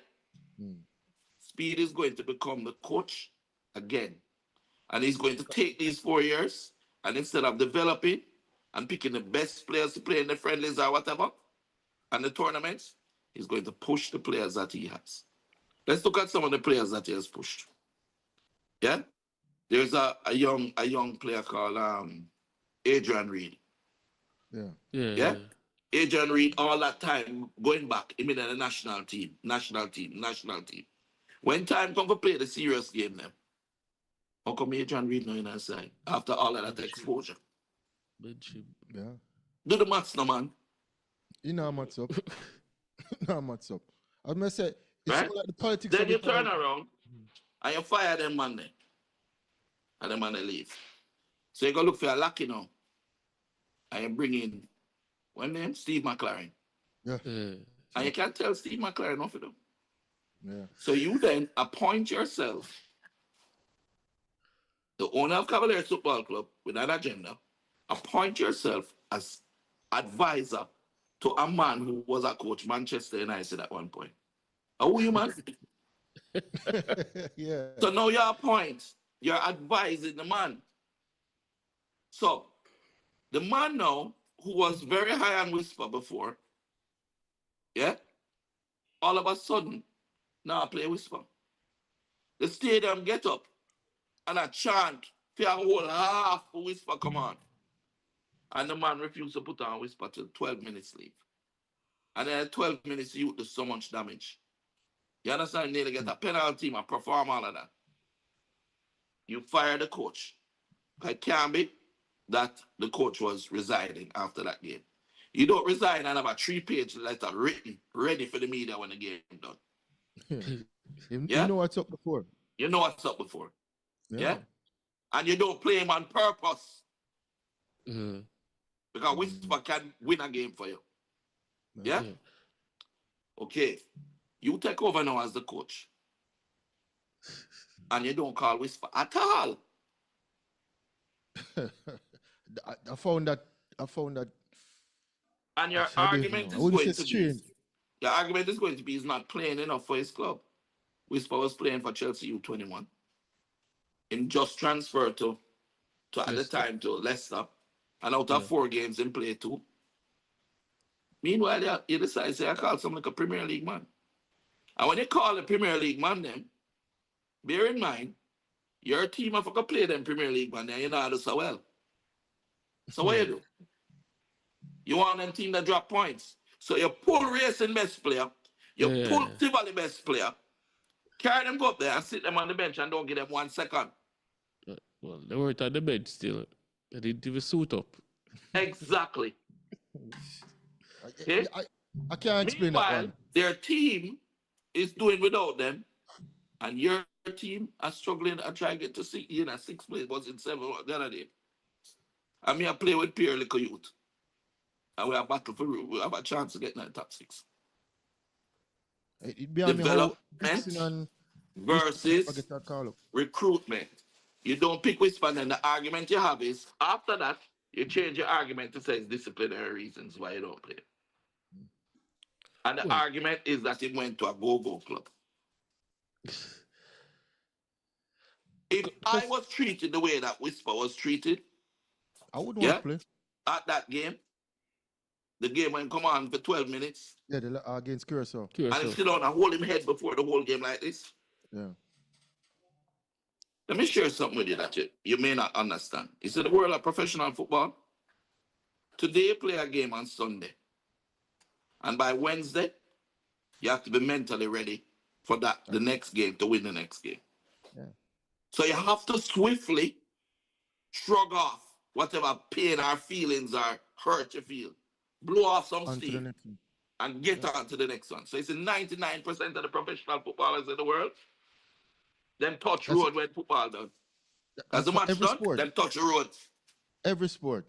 Speed is going to become the coach again. And he's going to take these 4 years and instead of developing and picking the best players to play in the friendlies or whatever and the tournaments, he's going to push the players that he has. Let's look at some of the players that he has pushed. Yeah? There's a young player called Adrian Reed. Yeah? Adrian Reed, all that time, going back, him in the national team. When time come to play the serious game, them, how come Adrian Reed not in our side after all of that exposure? Bench him. Yeah. Do the maths, no man. You know what's up. Now what's up. I was gonna say it's Right? all like the politics Then of you it. turn around and you fire them man there. And them man they leave. So you go look for a lucky now. And you bring in one name, Steve McLaren. Yeah. And you can't tell Steve McLaren off of them. Yeah. So you then appoint yourself the owner of Cavaliers Football Club with an agenda, appoint yourself as advisor to a man who was a coach Manchester United at one point. Who you man? Yeah. So now you appoint, you're advising the man. So the man now, who was very high on Whisper before, yeah, all of a sudden, now I play Whisper. The stadium get up and I chant for a whole half for Whisper come on. And the man refused to put on Whisper till 12 minutes leave. And then at 12 minutes, you do so much damage. You understand? You need to get a penalty and perform all of that. You fire the coach. It can't be that the coach was resigning after that game. You don't resign and have a 3-page letter written, ready for the media when the game is done. You know what's up before. You know what's up before. Yeah? And you don't play him on purpose. Because Whisper can win a game for you. Yeah? Okay. You take over now as the coach. And you don't call Whisper at all. I found that. And your argument is going to be, your argument is going to be he's not playing enough for his club. Whisper was playing for Chelsea U21. In just transfer to at the time to Leicester. And out of 4 games in play 2. Meanwhile, you decide to say I call someone like a Premier League man. And when you call a Premier League man then, bear in mind, your team have to play them Premier League man, then you know how to do so well. So what you do? You want them team that drop points. So you pull Racing best player, you pull Tivoli best player, carry them go up there and sit them on the bench and don't give them 1 second. Well, they weren't on the bench still. They didn't even suit up. Exactly. Okay? I can't explain that one. Their team is doing without them, and your team are struggling and trying to get to 6 place, was in 7 the other day. And me, I play with Pierre Little Youth. And we have battle for we have a chance to get in the top 6. Development versus recruitment. You don't pick Whisper, and the argument you have is after that, you change your argument to say it's disciplinary reasons why you don't play. And the argument is that it went to a go-go club. If I was treated the way that Whisper was treated, I would want to play. At that game, the game went come on for 12 minutes. Yeah, against Curacao. And he sit down and hold him head before the whole game like this. Yeah. Let me share something with you that you may not understand. It's in the world of professional football. Today, you play a game on Sunday. And by Wednesday, you have to be mentally ready for that, the next game, to win the next game. Yeah. So you have to swiftly shrug off whatever pain or feelings or hurt you feel. Blow off some steam and get on to the next one. So it's 99% of the professional footballers in the world, them touch road when football done. As the match done, them touch the road. Every sport.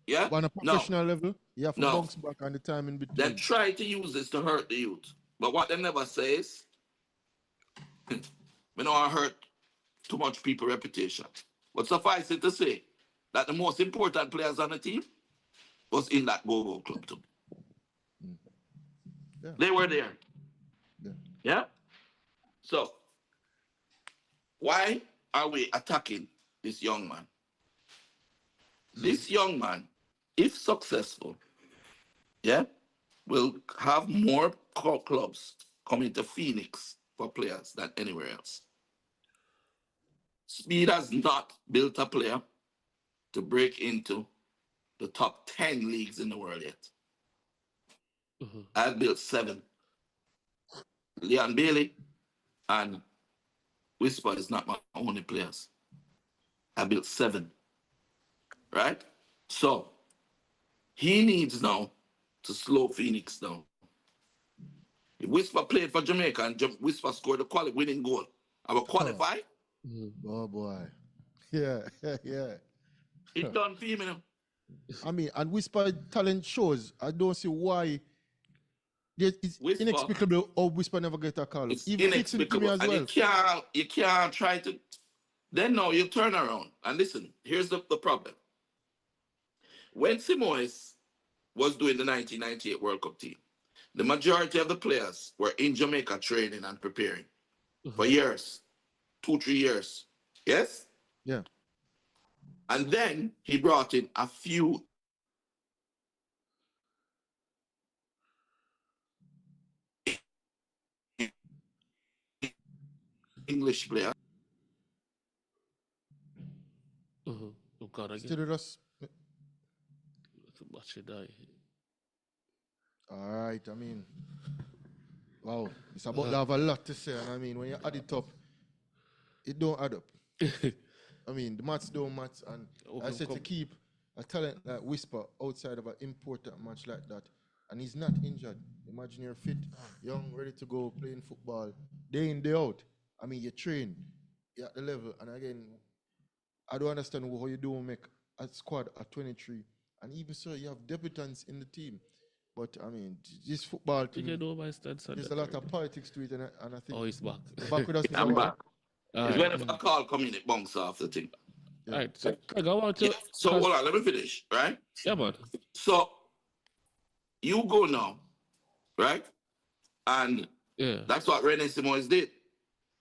Yeah? But on a professional level, you have to bounce back on the time in between. They try to use this to hurt the youth. But what they never say is, we don't want to hurt too much people's reputation. But suffice it to say that the most important players on the team was in that go-go club too. Yeah. They were there. Yeah? So, why are we attacking this young man? This young man, if successful, will have more clubs coming to Phoenix for players than anywhere else. Speed has not built a player to break into the top 10 leagues in the world yet. I've built 7. Leon Bailey and Whisper is not my only players. I built 7. Right? So he needs now to slow Phoenix down. If Whisper played for Jamaica and Whisper scored the winning goal, I will qualify. Oh boy. Yeah. It done for him, you know. I mean, and Whisper talent shows. I don't see why. It's Whisper, inexplicable how Whisper never get a call. It's Even inexplicable. as well. And you can't try to. Then now you turn around and listen. Here's the problem. When Simoes was doing the 1998 World Cup team, the majority of the players were in Jamaica training and preparing for years, 2-3 years. Yes? Yeah. And then he brought in a few English players. Oh God, again. Still with us. Watch it die. All right. I mean, wow. It's about to have a lot to say. And I mean, when you add it up, it don't add up. I mean, the maths don't match. And I said to keep a talent like Whisper outside of an important match like that, and he's not injured. Imagine you're fit, young, ready to go, playing football, day in, day out. I mean, you train, you're at the level. And again, I don't understand how you don't make a squad at 23. And even so, you have debutants in the team. But, I mean, this football team, there's a lot of politics to it. And I think... Oh, he's back. Back with us, Mr. I'm back. It's whenever a call come in, it bunks off the thing. Yeah. All right. So, Craig, I want to... Yeah, so, hold on. Let me finish, right? Yeah, man. So, you go now, right? And that's what René Simoes did.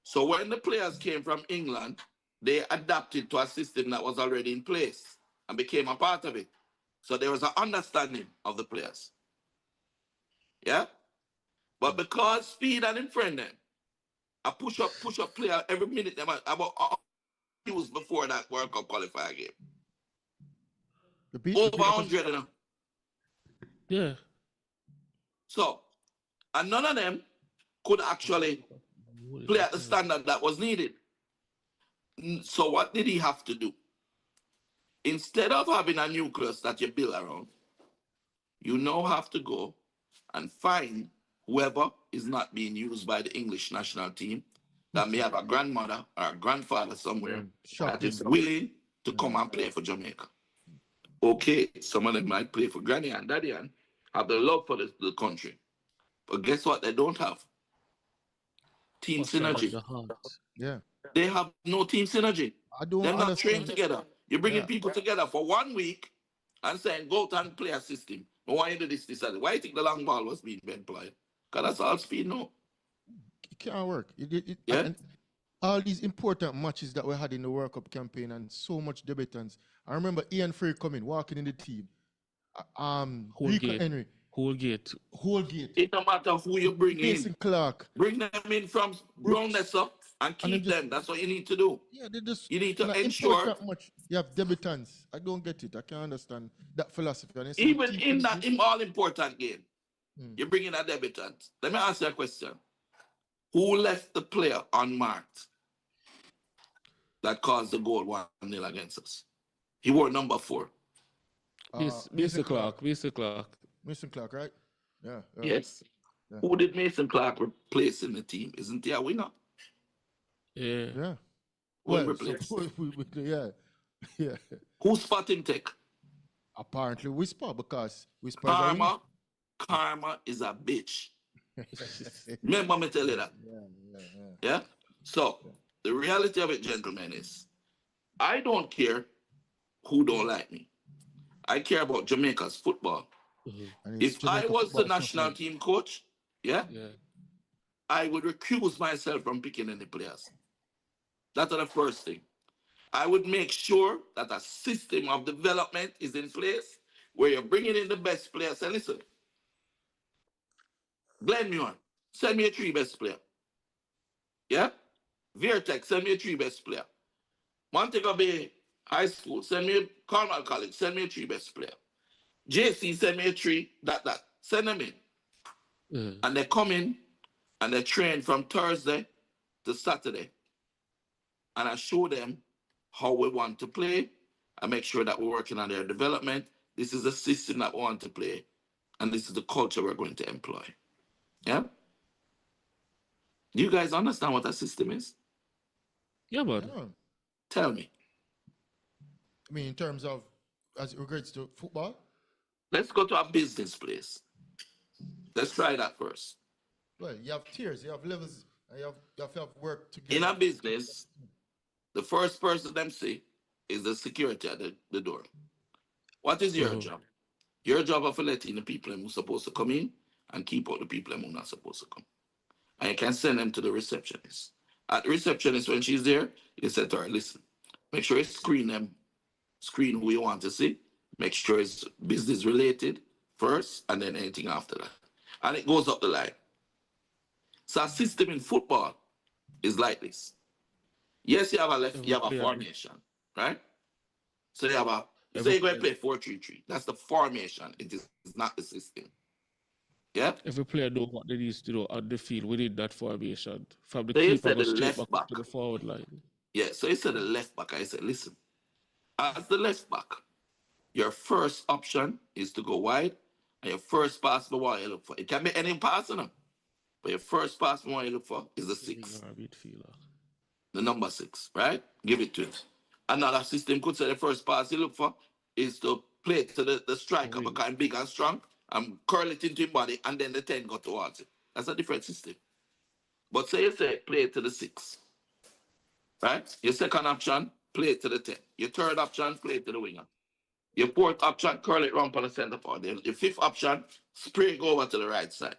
So, when the players came from England, they adapted to a system that was already in place and became a part of it. So there was an understanding of the players. Yeah? But because Speed and him friend them, a push-up player every minute, them about used before that World Cup qualifier game. Over 100, you know. Yeah. So, and none of them could actually play at the standard that was needed. So what did he have to do? Instead of having a nucleus that you build around, you now have to go and find whoever is not being used by the English national team that may have a grandmother or a grandfather somewhere that is willing to come and play for Jamaica. Okay, some of them might play for granny and daddy and have the love for the country. But guess what they don't have? Team synergy. Yeah. They have no team synergy. They're not trained together. You're bringing people together for 1 week and saying, go out and play a system. But why you do this? Why do you think the long ball was being employed? Because that's all Speed no. It can't work. Yeah? And all these important matches that we had in the World Cup campaign and so much debutants. I remember Ian Frey coming, walking in the team. Henry. Holgate. It no matter who you bring Mason in. Clark. Bring them in from groundness up and keep them. That's what you need to do. Yeah, they just... You need to ensure... You have debutants. I don't get it. I can't understand that philosophy. Even in that all-important game, you bring in a debutant. Let me ask you a question. Who left the player unmarked that caused the goal 1-0 against us? He wore number 4. Mr. Clark. Mason Clark, right? Yeah. Yes. Yeah. Who did Mason Clark replace in the team? Isn't he a winner? Yeah. Well, yeah. Whose spot him take? Apparently Whisper, because Whisper Karma is a bitch. Remember me tell you that. Yeah? So, the reality of it, gentlemen, is I don't care who don't like me. I care about Jamaica's football. If I was the national team coach, I would recuse myself from picking any players. That's the first thing. I would make sure that a system of development is in place where you're bringing in the best players. And listen, Glenn Muir, send me a 3 best player. Yeah? Vertex, send me a 3 best player. Montego Bay High School, send me Cornwall College, send me a 3 best player. JC, send me a 3, that. Send them in. And they come in and they train from Thursday to Saturday. and I show them how we want to play. I make sure that we're working on their development. This is the system that we want to play, and this is the culture we're going to employ. Yeah? Do you guys understand what that system is? Yeah, man. Yeah. Tell me. I mean, in terms of as it regards to football. Let's go to a business place. Let's try that first. Well, you have tiers, you have levels, and you have to have work together. In a business, the first person them see is the security at the door. What is your job? Your job is to let in the people who are supposed to come in and keep out the people who are not supposed to come. And you can send them to the receptionist. At the receptionist, when she's there, you say to her, listen, make sure you screen who you want to see, make sure it's business related first, and then anything after that. And it goes up the line. So a system in football is like this. Yes, you have a formation, right? So you have say you're going to play 4-3-3. That's the formation. It is not the system. Yeah? Every player knows what they need to do on the field within that formation. From the So you keeper said the straight left back back. to the forward line. Yeah, so you said the left back. I said, listen, as the left back, your first option is to go wide, and your first pass the one you look for. It can be any pass, but your first pass the one you look for is the 6. The number 6, right? Give it to it. Another system could say the first pass you look for is to play to the striker because I'm big and strong, and curl it into his body, and then the 10 go towards it. That's a different system. But say you say play to the 6, right? Your second option, play to the 10. Your third option, play to the winger. Your fourth option, curl it round on the center forward. Your fifth option, spray it over to the right side.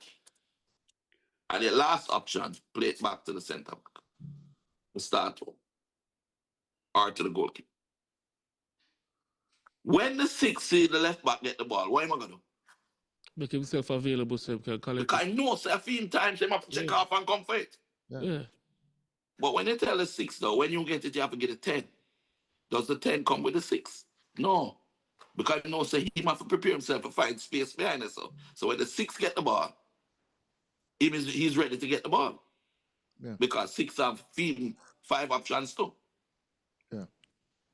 And your last option, play it back to the center back. The start home. Or to the goalkeeper. When the 6 see the left back get the ball, what am I going to do? Make himself available so he can collect because I know so a few times him have to check off and come for it. Yeah. But when you tell the 6 though, when you get it, you have to get a 10. Does the 10 come with the 6? No. Because you know so he have to prepare himself to find space behind it. So when the 6 get the ball, he's ready to get the ball. Yeah. Because 6 have 5 options too. Yeah.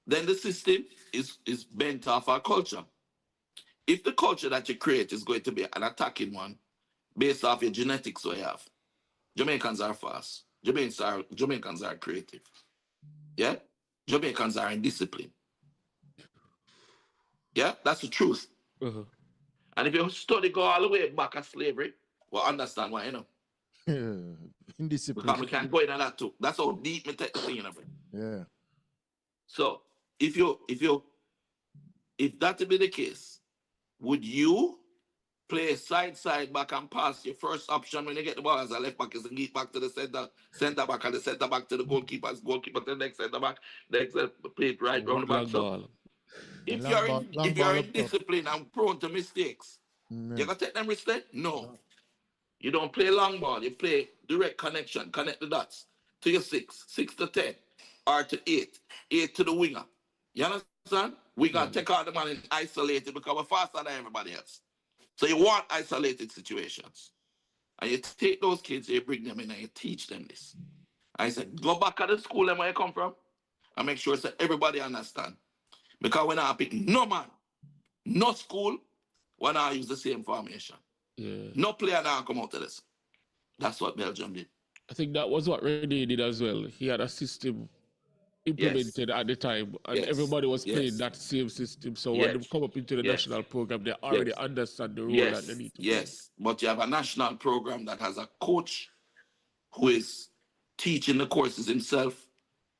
Then the system is bent off our culture. If the culture that you create is going to be an attacking one, based off your genetics we have, Jamaicans are fast. Jamaicans are creative. Yeah? Jamaicans are indisciplined. Yeah? That's the truth. Uh-huh. And if you study go all the way back at slavery, we'll understand why, Indiscipline. Because we can go into that too. That's how deep me take the thing, Yeah. So if that to be the case, would you play side back and pass your first option when you get the ball as a left back is to get back to the center back, and the center back to the goalkeeper to the next center back, next play it right round the back. So if you're in discipline and prone to mistakes, you're gonna take them risks? No. You don't play long ball, you play direct connection, connect the dots to your 6 to 10, or to 8 to the winger. You understand? We gotta take out the man and isolate it because we're faster than everybody else. So you want isolated situations. And you take those kids, you bring them in and you teach them this. I said, go back to the school where you come from and make sure that everybody understand. Because when I pick no man, no school, when I use the same formation. Yeah. No player now come out of this. That's what Belgium did. I think that was what Rene did as well. He had a system implemented at the time, and everybody was playing that same system. So when they come up into the national program, they already understand the role that they need to play. Yes, but you have a national program that has a coach who is teaching the courses himself,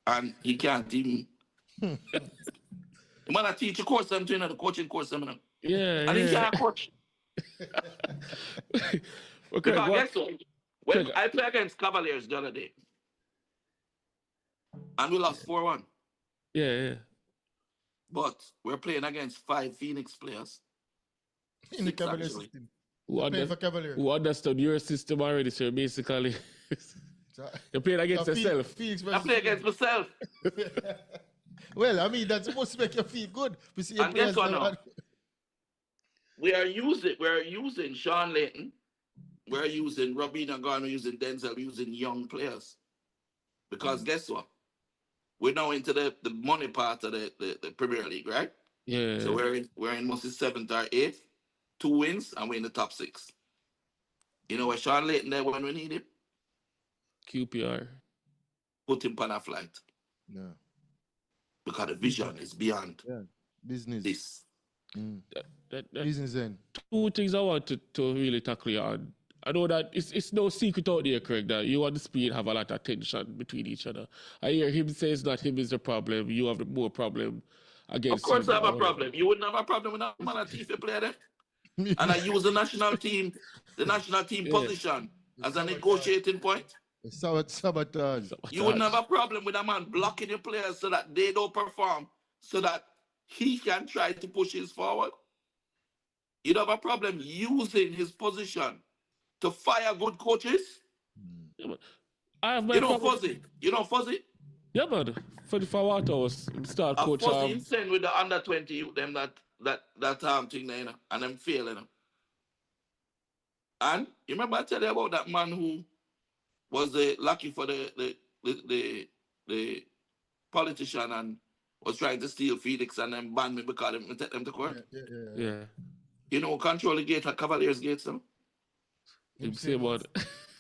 and he can't even. The man that teach the course, I'm doing the coaching course, and he can't coach. Because guess what? When I play against Cavaliers the other day, and we lost 4-1. Yeah. But we're playing against 5 Phoenix players. In the Cavaliers system. Who understood your system already, sir, basically. You're playing against yourself. I play against myself. Well, I mean, that's supposed to make you feel good. And guess what now? We're using Sean Layton. We're using Robina Garner, we're using Denzel, we're using young players. Because guess what? we're now into the money part of the Premier League, right? Yeah. So we're in mostly 7th or 8th, 2 wins, and we're in the top 6. You know where Sean Layton there when we need him? QPR. Put him on a flight. Yeah. Because the vision is beyond Business. this. Business then. 2 things I want to really tackle you on. I know that it's no secret out there, Craig, that you and the Speed have a lot of tension between each other. I hear him say it's not him is the problem. You have the more problem against Of course him. I have a problem. You wouldn't have a problem with a man at if you play there. And I use the national team position as a negotiating point. Sabotage. You wouldn't have a problem with a man blocking your players so that they don't perform, so that he can try to push his forward. You'd have a problem using his position to fire good coaches. Yeah, I have my You know problem. Fuzzy. You know Fuzzy? Yeah, man. For the White House, start coach. Fuzzy send with the under 20 youth, them that thing there, you know, and them failing. You know. And you remember I tell you about that man who was lucky for the politician and was trying to steal Felix and then ban me because they take them to court? Yeah. You know, control the gate at Cavaliers Gates, though? Him same one.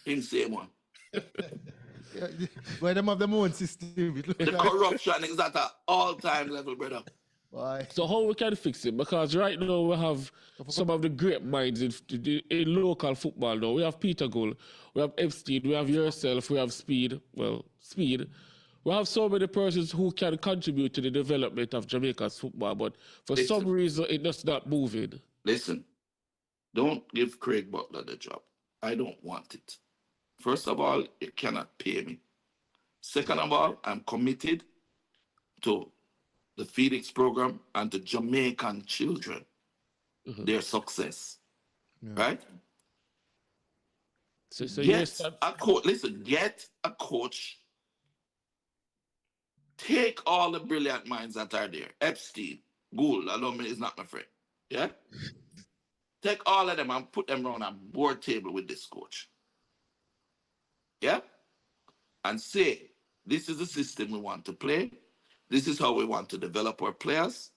Him same one. Why them have their own system? The corruption is at an all-time level, brother. Why? So how we can fix it? Because right now we have some of the great minds in local football now. We have Peter Gull, we have Epstein, we have yourself, we have Speed. We have so many persons who can contribute to the development of Jamaica's football, but for some reason it does not move in. Listen, don't give Craig Butler the job. I don't want it. First of all, it cannot pay me. Second of all, I'm committed to the Felix program and the Jamaican children, their success. Right? So get a coach. Listen, get a coach. Take all the brilliant minds that are there. Epstein, Gould, Alumni is not my friend. Yeah? Take all of them and put them around a board table with this coach. Yeah? And say, this is the system we want to play. This is how we want to develop our players.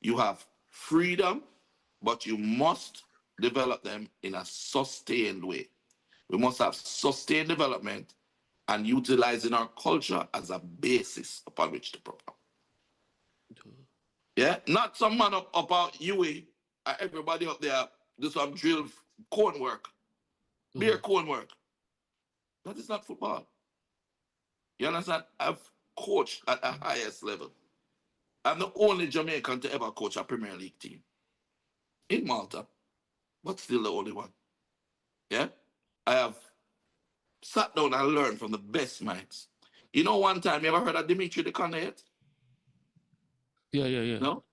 You have freedom, but you must develop them in a sustained way. We must have sustained development and utilizing our culture as a basis upon which to perform. Yeah? Not some man up about UA, everybody up there do some drill cone work, beer cone work. That is not football. You understand? I've coached at the highest level. I'm the only Jamaican to ever coach a Premier League team in Malta, but still the only one. Yeah? I have sat down and learned from the best minds. You know, one time, you ever heard of Dimitri de Conde yet? Yeah. No?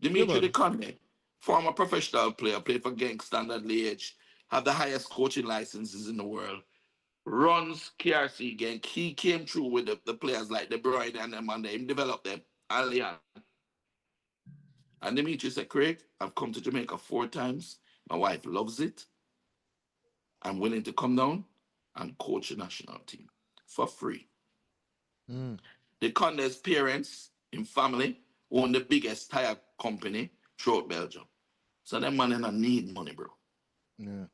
Dimitri de Conde, former professional player, played for Genk, Standard Liège, have the highest coaching licenses in the world, runs KRC Genk. He came through with the players like De Bruyne and them, and they developed them, and Leon. And Dimitri said, Craig, I've come to Jamaica 4 times. My wife loves it. I'm willing to come down and coach the national team for free. The Conde's parents in family own the biggest tire company throughout Belgium. So them man don't need money, bro. Yeah.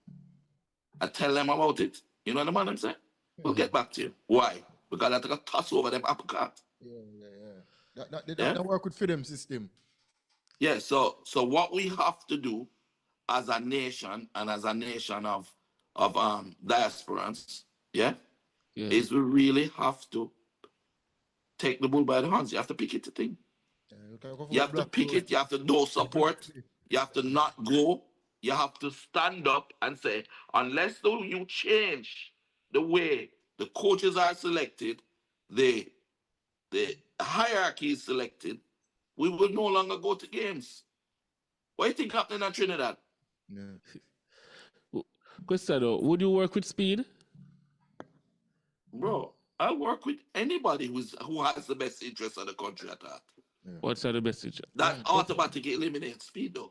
I tell them about it. You know the man I'm saying? We'll get back to you. Why? Because I took a toss over them apricot. Yeah. That work with freedom system. Yeah, so what we have to do as a nation and as a nation of diasporans, is we really have to take the bull by the horns. You have to pick it to thing. You have to pick it. You have to do support. You have to not go. You have to stand up and say, unless you change the way the coaches are selected, the hierarchy is selected, we will no longer go to games. What do you think happening in Trinidad? Question, would you work with Speed? Bro, I work with anybody who has the best interest of the country at heart. Yeah. What's the best interest? That automatically eliminates Speed, though.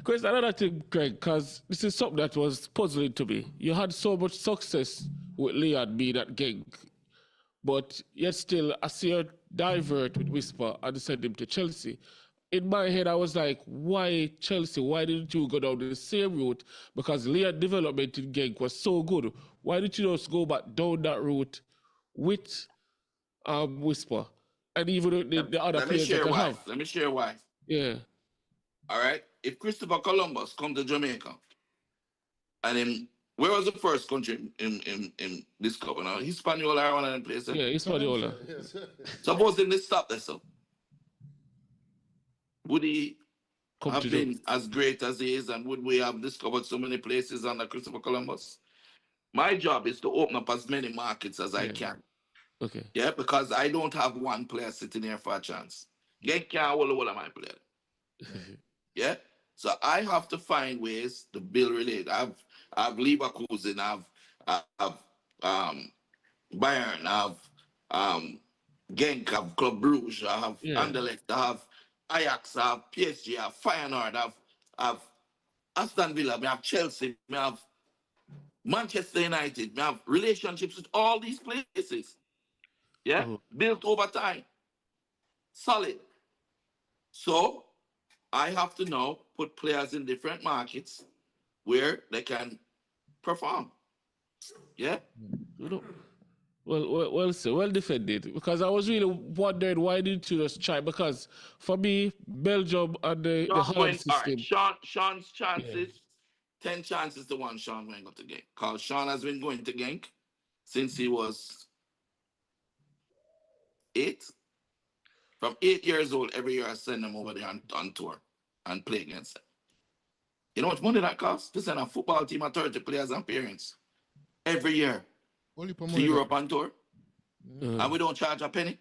Question, another thing, Craig, because this is something that was puzzling to me. You had so much success with Leon being at Genk, But yet still, I see her divert with Whisper and send him to Chelsea. In my head, I was like, why Chelsea? Why didn't you go down the same route? Because Leah development in Genk was so good. Why didn't you just go back down that route with Whisper? And even the other Let me players that share you why. have. Let me share why. Yeah. All right. If Christopher Columbus come to Jamaica, and in where was the first country in this cup? Now, Hispaniola or one of them places. Yeah, Hispaniola. Yes. Suppose they stop this up. Would he Come have to been as great as he is, and would we have discovered so many places under Christopher Columbus? My job is to open up as many markets as I can. Okay. Yeah, because I don't have one player sitting here for a chance. Genk can't hold all of my players. Yeah. So I have to find ways to build relate. I've Leverkusen, I've Bayern, I've Genk, I've Club Brugge, I have Anderlecht, I have Ajax, I have PSG, I have Feyenoord, I've Aston Villa, I have Chelsea, I have Manchester United, I have relationships with all these places. Yeah, built over time, solid. So I have to now put players in different markets where they can perform. Yeah. Well defended. Because I was really wondering why didn't you just try? Because for me, Belgium and the Holland system. All right, Sean's chances, 10 chances to 1 Sean went to Genk. Because Sean has been going to Genk since he was 8. From 8 years old, every year I send him over there on tour and play against them. You know what money that costs? To send a football team of 30 players and parents every year to Europe on tour. And we don't charge a penny.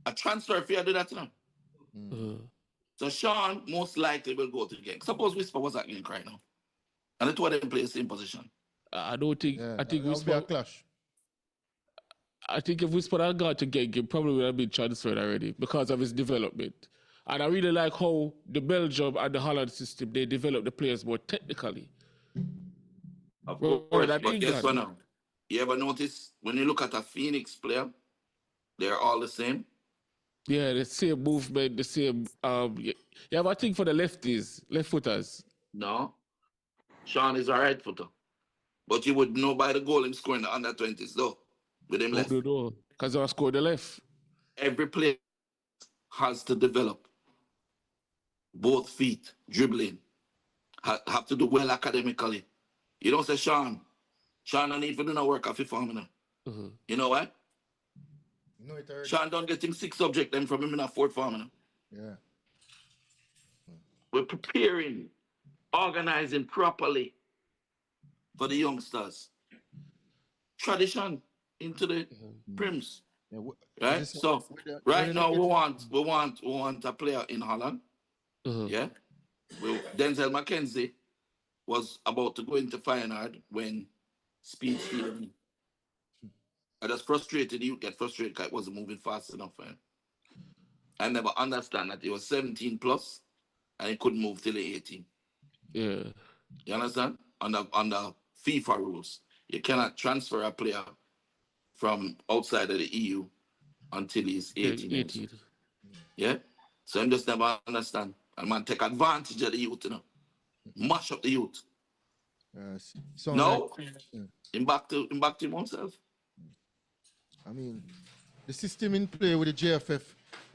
A transfer fee, I do that to them. So Sean most likely will go to the game. Suppose Whisper was at Genk right now. And the two of them play the same position. I don't think. I think Whisper be a clash. I think if Whisper had gone to Genk, he probably would have been transferred already because of his development. And I really like how the Belgium and the Holland system, they develop the players more technically. Of course, but guess what now? You ever notice when you look at a Phoenix player, they're all the same? Yeah, the same movement, the same. You have a thing for the left footers. No. Sean is a right footer. But you would know by the goal him scoring the under 20s, though, with him left. No, because I scored the left. Every player has to develop both feet, dribbling, have to do well academically. You don't say Sean don't need to do no work off his formula. You know what? You know it already. Sean don't get him 6 subject them from him in a 4th formula. Yeah. We're preparing, organizing properly for the youngsters. Tradition into the prims. Yeah, right? So right now we want a player in Holland. Yeah. Denzel McKenzie was about to go into Feyenoord when speed speeded him. I just frustrated. You get frustrated because it wasn't moving fast enough for him. I never understand that he was 17 plus and he couldn't move till he 18. Yeah. You understand? Under FIFA rules, you cannot transfer a player from outside of the EU until he's 18. Yeah? So I just never understand. And man, take advantage of the youth, you know. Mash up the youth. No, him back to himself. I mean, the system in play with the JFF,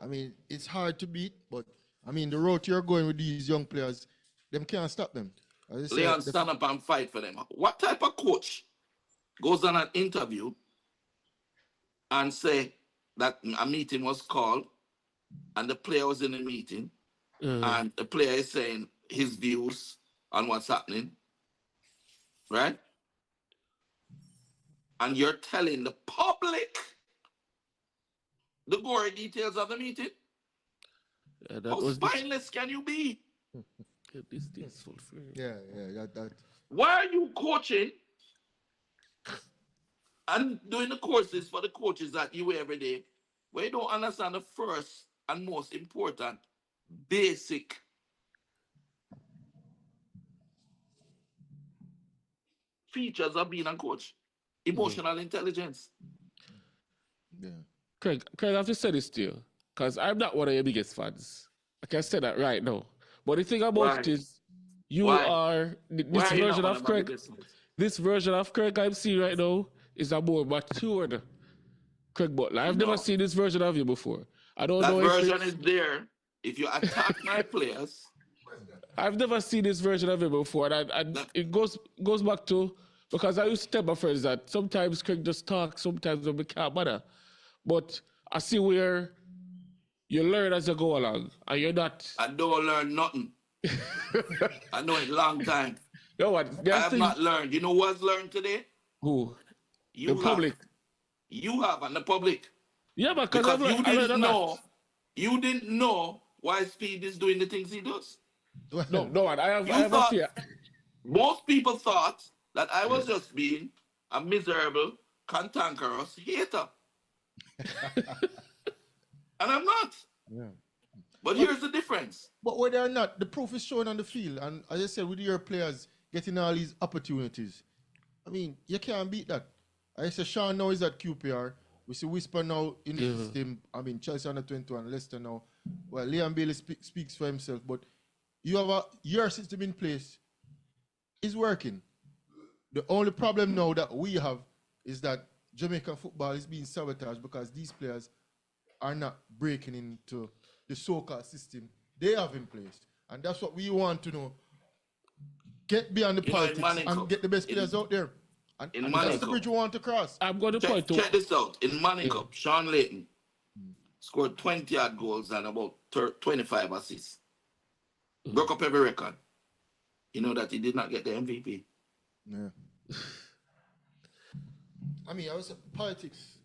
I mean, it's hard to beat, but I mean, the road you're going with these young players, them can't stop them. Leon, stand up and fight for them. What type of coach goes on an interview and say that a meeting was called and the player was in the meeting and the player is saying his views on what's happening, right? And you're telling the public the gory details of the meeting? How spineless can you be? That. Why are you coaching and doing the courses for the coaches that you wear every day where you don't understand the first and most important basic features of being a coach? Emotional intelligence. Yeah. Craig, I have to say this to you, because I'm not one of your biggest fans. I can say that right now. But the thing about it Why? is, you Why? are Why this are you not version one of of my Craig. biggest fans? This version of Craig I'm seeing right now is a more matured Craig Butler. I've never No. seen this version of you before. I don't That know if version it's. is there. If you attack my players, I've never seen this version of him before, and that, it goes back to because I used to tell my friends that sometimes Craig just talks, sometimes we can't matter. But I see where you learn as you go along, and you're not. I don't learn nothing. I know it long time. You know what? I There's have things not learned. You know what's learned today? who the You have. public. You have, and the public. Yeah, because Because I learned a lot. you didn't know why Speed is doing the things he does. No, I You have a thought, fear. most people thought that I was just being a miserable, cantankerous hater. And I'm not. Yeah. But here's the difference. But whether or not, the proof is shown on the field. And as I said, with your players getting all these opportunities, I mean, you can't beat that. I say Sean now is at QPR. We see Whisper now in the system. I mean, Chelsea under 21, Leicester now. Well, Liam Bailey speaks for himself. But you have your system in place is working. The only problem now that we have is that Jamaican football is being sabotaged because these players are not breaking into the so-called system they have in place. And that's what we want to know. Get beyond the politics and get the best players out there. And that's the bridge we want to cross. I'm going to point to check this out. In Money Cup, Sean Layton scored 20-odd goals and about 25 assists. Broke up every record. You know that he did not get the MVP. Yeah. I mean, I was politics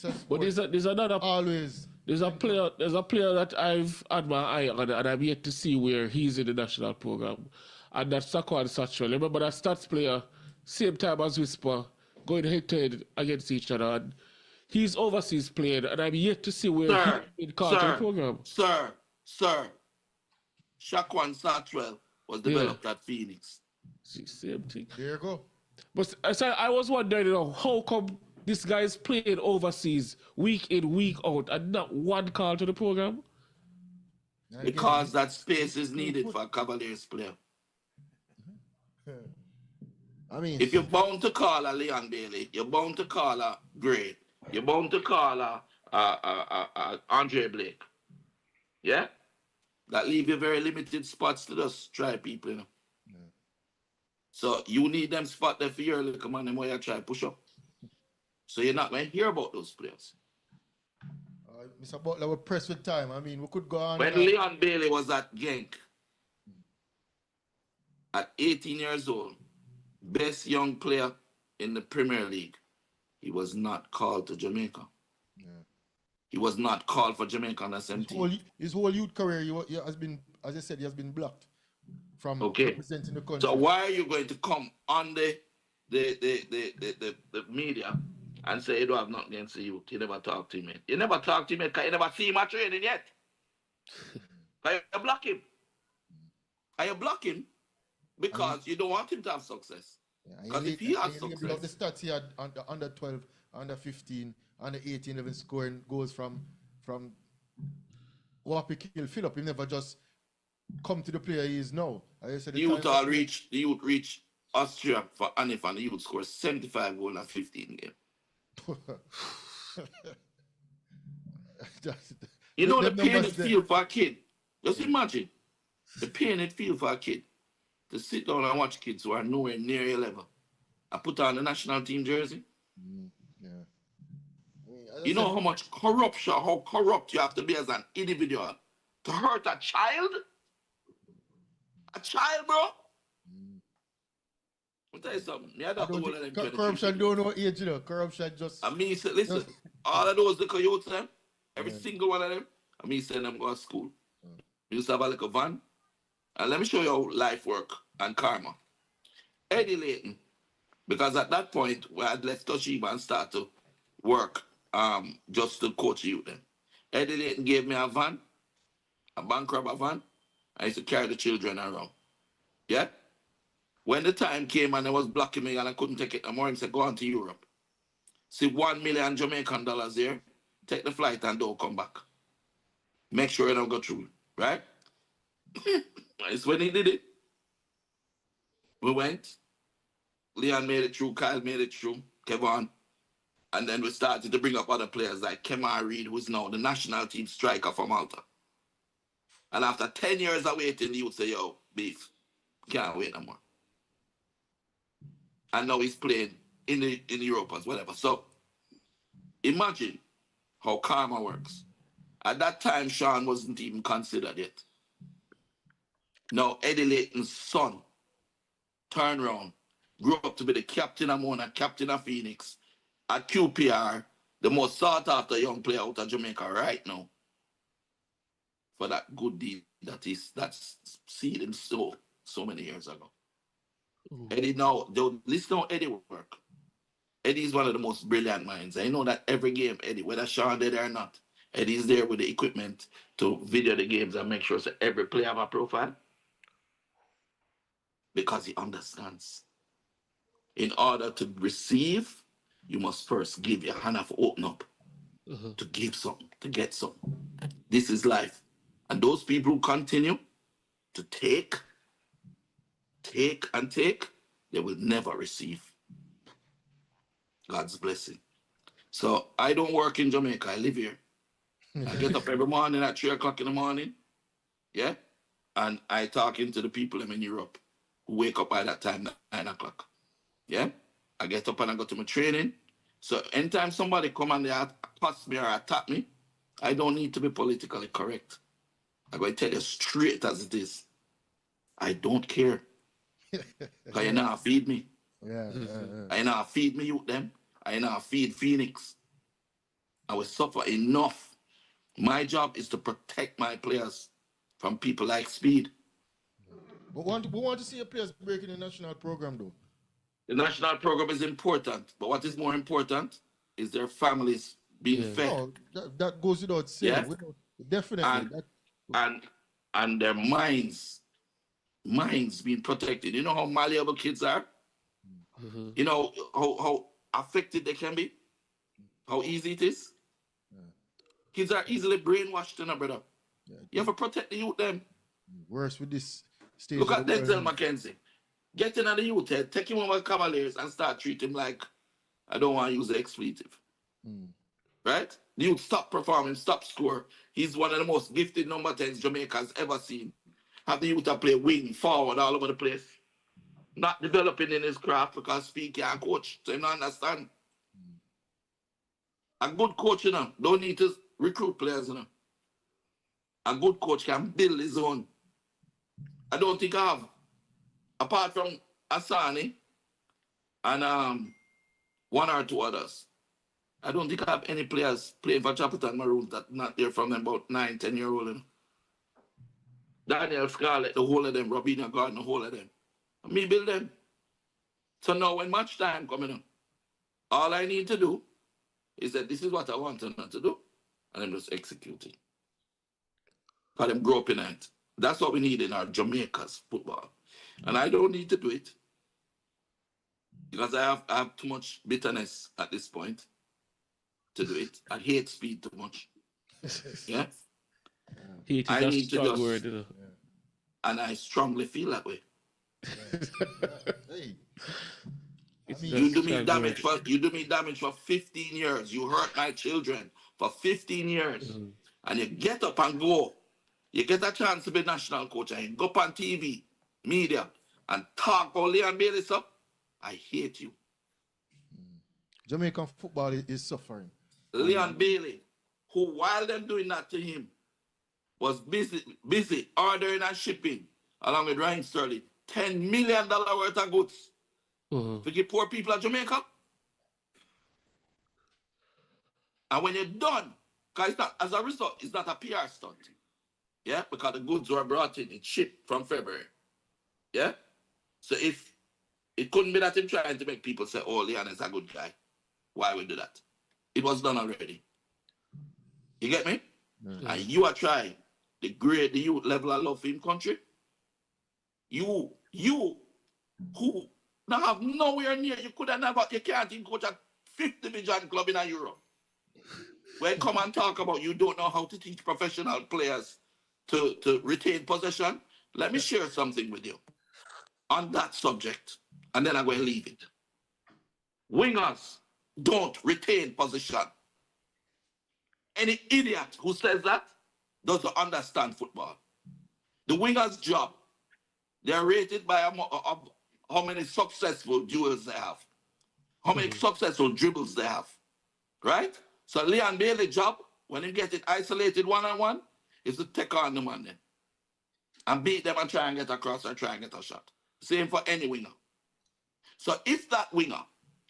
and sport. But there's another always. There's a player that I've had my eye on, and I'm yet to see where he's in the national program, and that's Sakwan Satchwell. Remember that stats player, same time as Whisper, going head to head against each other, and he's overseas playing, and I'm yet to see where he's in called to the program. Sir, Shaquan Satchwell was developed at Phoenix. Same thing. There you go. But so I was wondering, how come this guy's playing overseas week in, week out, and not one call to the program? Because that space is needed for a Cavaliers player. I mean, if you're bound to call a Leon Bailey, you're bound to call a Gray, you're bound to call a Andre Blake. Yeah? That leave you very limited spots to just try people, you know. So you need them spot there for your little man where you try push up. So you're not going to hear about those players. Mr. Butler, we're pressed with time. I mean, we could go on. When Leon Bailey was at Genk, at 18 years old, best young player in the Premier League, he was not called to Jamaica. Yeah. He was not called for Jamaica on the same team. His whole youth career, he has been, as I said, he has been blocked from representing the country. So why are you going to come on the media and say you don't have nothing against the youth? You never talk to him. You never talk to him because you never see him at training yet. Because you block him. And you block him because you don't want him to have success. Because if he has success... The stats he had under 12, under 15, under 18, even scoring goals from Wapi Kill Philip. He never just come to the player he is now. The youth reach Austria for Anif, and the youth score 75 goals in 15 games. You know the pain it feel for a kid. Just imagine the pain it feel for a kid to sit down and watch kids who are nowhere near your level. I put on the national team jersey. Yeah. You know how much corruption, how corrupt you have to be as an individual to hurt a child? A child, bro? I'll tell you something. Corruption don't know age, you know. Corruption just... I mean, listen, all of those little youths, every single one of them, I mean, send them go to school. We used to have a little van. And let me show you how life work and karma. Eddie Layton, because at that point, we had left Toshiba and start to work just to coach youth then. Eddie Layton gave me a van, a bank robber van. I used to carry the children around. Yeah? When the time came and I was blocking me and I couldn't take it no more, he said, go on to Europe. See $1 million Jamaican dollars here, take the flight and don't come back. Make sure you don't go through, right? It's when he did it. We went. Leon made it through. Kyle made it through. Kevon. And then we started to bring up other players like Kemar Reed, who's now the national team striker for Malta. And after 10 years of waiting, he would say, yo, beef, can't wait no more. And now he's playing in Europe as whatever. So imagine how karma works. At that time, Sean wasn't even considered yet. Now, Eddie Layton's son turned around, grew up to be the captain of Mona, captain of Phoenix, at QPR, the most sought-after young player out of Jamaica right now, for that good deed that's seed in so many years ago. Eddie now, listen how Eddie work. Eddie is one of the most brilliant minds. I know that every game, Eddie, whether Sean did or not, Eddie's there with the equipment to video the games and make sure that every player have a profile. Because he understands. In order to receive, you must first give. Your hand have to open up to give something, to get something. This is life. And those people who continue to take, and take, they will never receive God's blessing. So I don't work in Jamaica. I live here. I get up every morning at 3 o'clock in the morning. Yeah? And I talking to the people in Europe who wake up by that time, 9 o'clock. Yeah? I get up and I go to my training. So anytime somebody come and they pass me or attack me, I don't need to be politically correct. I'm going to tell you straight as it is. I don't care. Because you know feed me. I know feed me youth them. I know feed Phoenix. I will suffer enough. My job is to protect my players from people like Speed. We want to see your players breaking the national program, though. The national program is important, but what is more important is their families being fed. No, that goes without saying. Yeah? Definitely. And their minds being protected. You know how malleable kids are? You know how affected they can be? How easy it is? Kids are easily brainwashed, brother. You have to protect the youth them. Worse with this stage. Look at Denzel McKenzie. Get in on the youth head, take him over Cavaliers and start treating him like, I don't want to use the expletive. Right? The youth stop performing, stop score. He's one of the most gifted number 10s Jamaica's ever seen. Have the youth to play wing, forward, all over the place. Not developing in his craft because Speed can't coach. So you don't understand. A good coach, don't need to recruit players, A good coach can build his own. I don't think I have. Apart from Asani and one or two others, I don't think I have any players playing for Chapelton Maroons that not there from about 9, 10 year old. Daniel Scarlett, the whole of them, Robina Gordon, the whole of them. And me build them. So now when match time coming up, all I need to do is that this is what I want them to do, and then just execute it. For them grow up in it. That's what we need in our Jamaica's football. And I don't need to do it because I have too much bitterness at this point to do it. I hate Speed too much. Yeah? Hate I is a need to strong just, word, and I strongly feel that way. Hey. You do me damage for 15 years. You hurt my children for 15 years. And you get up and go. You get a chance to be national coach and you go up on TV, media, and talk about Leon Bailey stuff. I hate you. Jamaican football is suffering. Leon Bailey, who while them doing that to him, was busy ordering and shipping, along with Ryan Sterling, $10 million worth of goods to give poor people of Jamaica. And when you're done, because as a result, it's not a PR stunt. Yeah, because the goods were brought in, it's shipped from February. Yeah? So if it couldn't be that him trying to make people say, oh, Leon is a good guy, why would do that? It was done already. You get me? And you are trying to grade the youth level of love in country. You who now have nowhere near, you could have never, you can't even coach a 5th division club in Europe. when come and talk about you don't know how to teach professional players to retain possession, let me share something with you on that subject, and then I'm going to leave it. Wingers don't retain possession. Any idiot who says that doesn't understand football. The winger's job, they're rated by how many successful duels they have, how many successful dribbles they have, right? So Leon Bailey's job, when he gets it isolated one-on-one, is to take on the man then and beat them and try and get across or try and get a shot. Same for any winger. So if that winger,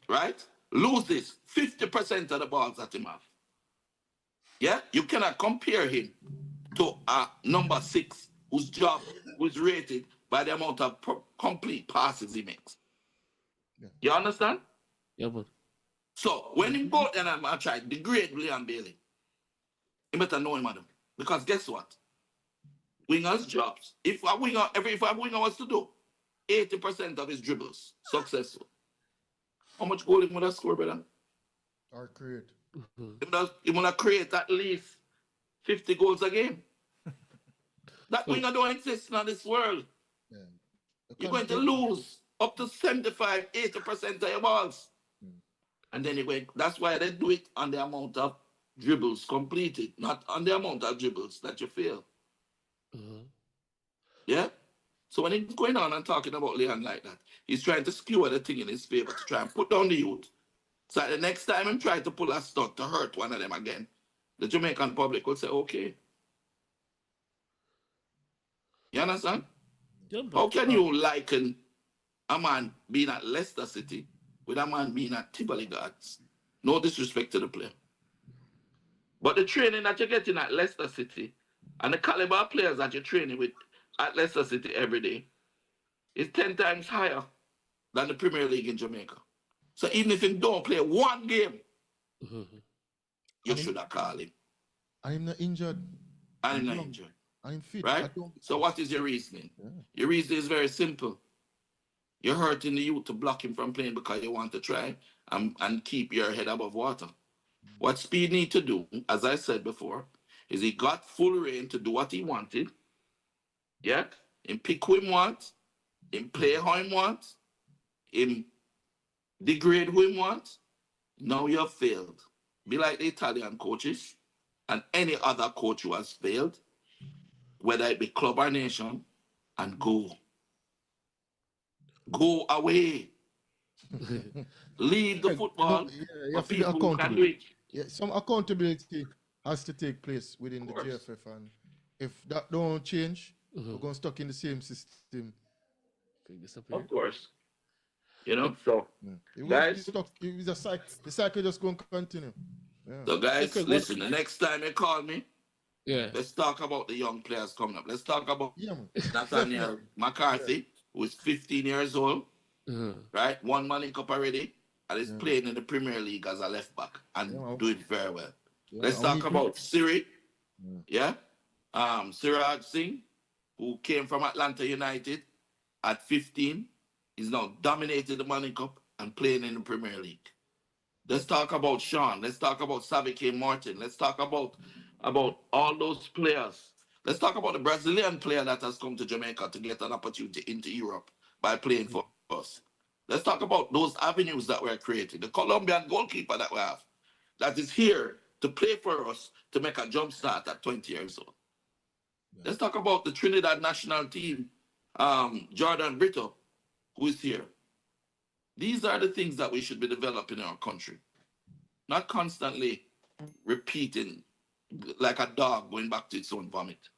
right, loses 50% of the balls that he has, yeah, you cannot compare him to a number 6 whose job was rated by the amount of complete passes he makes. Yeah. You understand? Yeah, but So when he go and I try to degrade Leon Bailey, you better know him, madam. Because guess what? Wingers' jobs. If a winger was to do 80% of his dribbles successful, how much goal he would have scored, brother? Or create. He would have create at least 50 goals a game. That winger don't exist in this world. Yeah. You're going to lose up to 75, 80% of your balls. And then that's why they do it on the amount of dribbles completed, not on the amount of dribbles that you fail. Yeah? So when he's going on and talking about Leon like that, he's trying to skewer the thing in his favor to try and put down the youth. So the next time he try to pull a stunt to hurt one of them again, the Jamaican public will say, okay. You understand? yeah, How but can you liken a man being at Leicester City with a man being at Tivoli Gardens? No disrespect to the player. But the training that you're getting at Leicester City and the caliber of players that you're training with at Leicester City every day is 10 times higher than the Premier League in Jamaica. So even if you don't play one game, you should have called him. I'm not injured. I'm not injured. I'm fit. Right? So what is your reasoning? Yeah. Your reasoning is very simple. You're hurting the youth to block him from playing because you want to try and keep your head above water. What Speed need to do, as I said before, is he got full reign to do what he wanted. Yeah? Him pick who he wants. Him play how he wants. Him degrade who he wants. Now you have failed. Be like the Italian coaches and any other coach who has failed, whether it be club or nation, and go. Go away. Leave the football for people who can do it. Yeah, some accountability has to take place within the GFF, and if that don't change, we're going stuck in the same system. Of course. You know, so guys, the cycle just going to continue. Yeah. So guys, listen, the next time you call me, yeah, let's talk about the young players coming up. Let's talk about Nathaniel McCarthy, who is 15 years old, right? One Money Cup already, and is playing in the Premier League as a left back and doing very well. Yeah. Let's talk about Siri, Siraj Singh, who came from Atlanta United at 15. He's now dominated the Money Cup and playing in the Premier League. Let's talk about Sean. Let's talk about Savi K. Martin. Let's talk about all those players. Let's talk about the Brazilian player that has come to Jamaica to get an opportunity into Europe by playing for us. Let's talk about those avenues that we're creating. The Colombian goalkeeper that we have that is here to play for us to make a jump start at 20 years old. Yeah. Let's talk about the Trinidad national team, Jordan Brito, who is here. These are the things that we should be developing in our country. Not constantly repeating like a dog going back to its own vomit.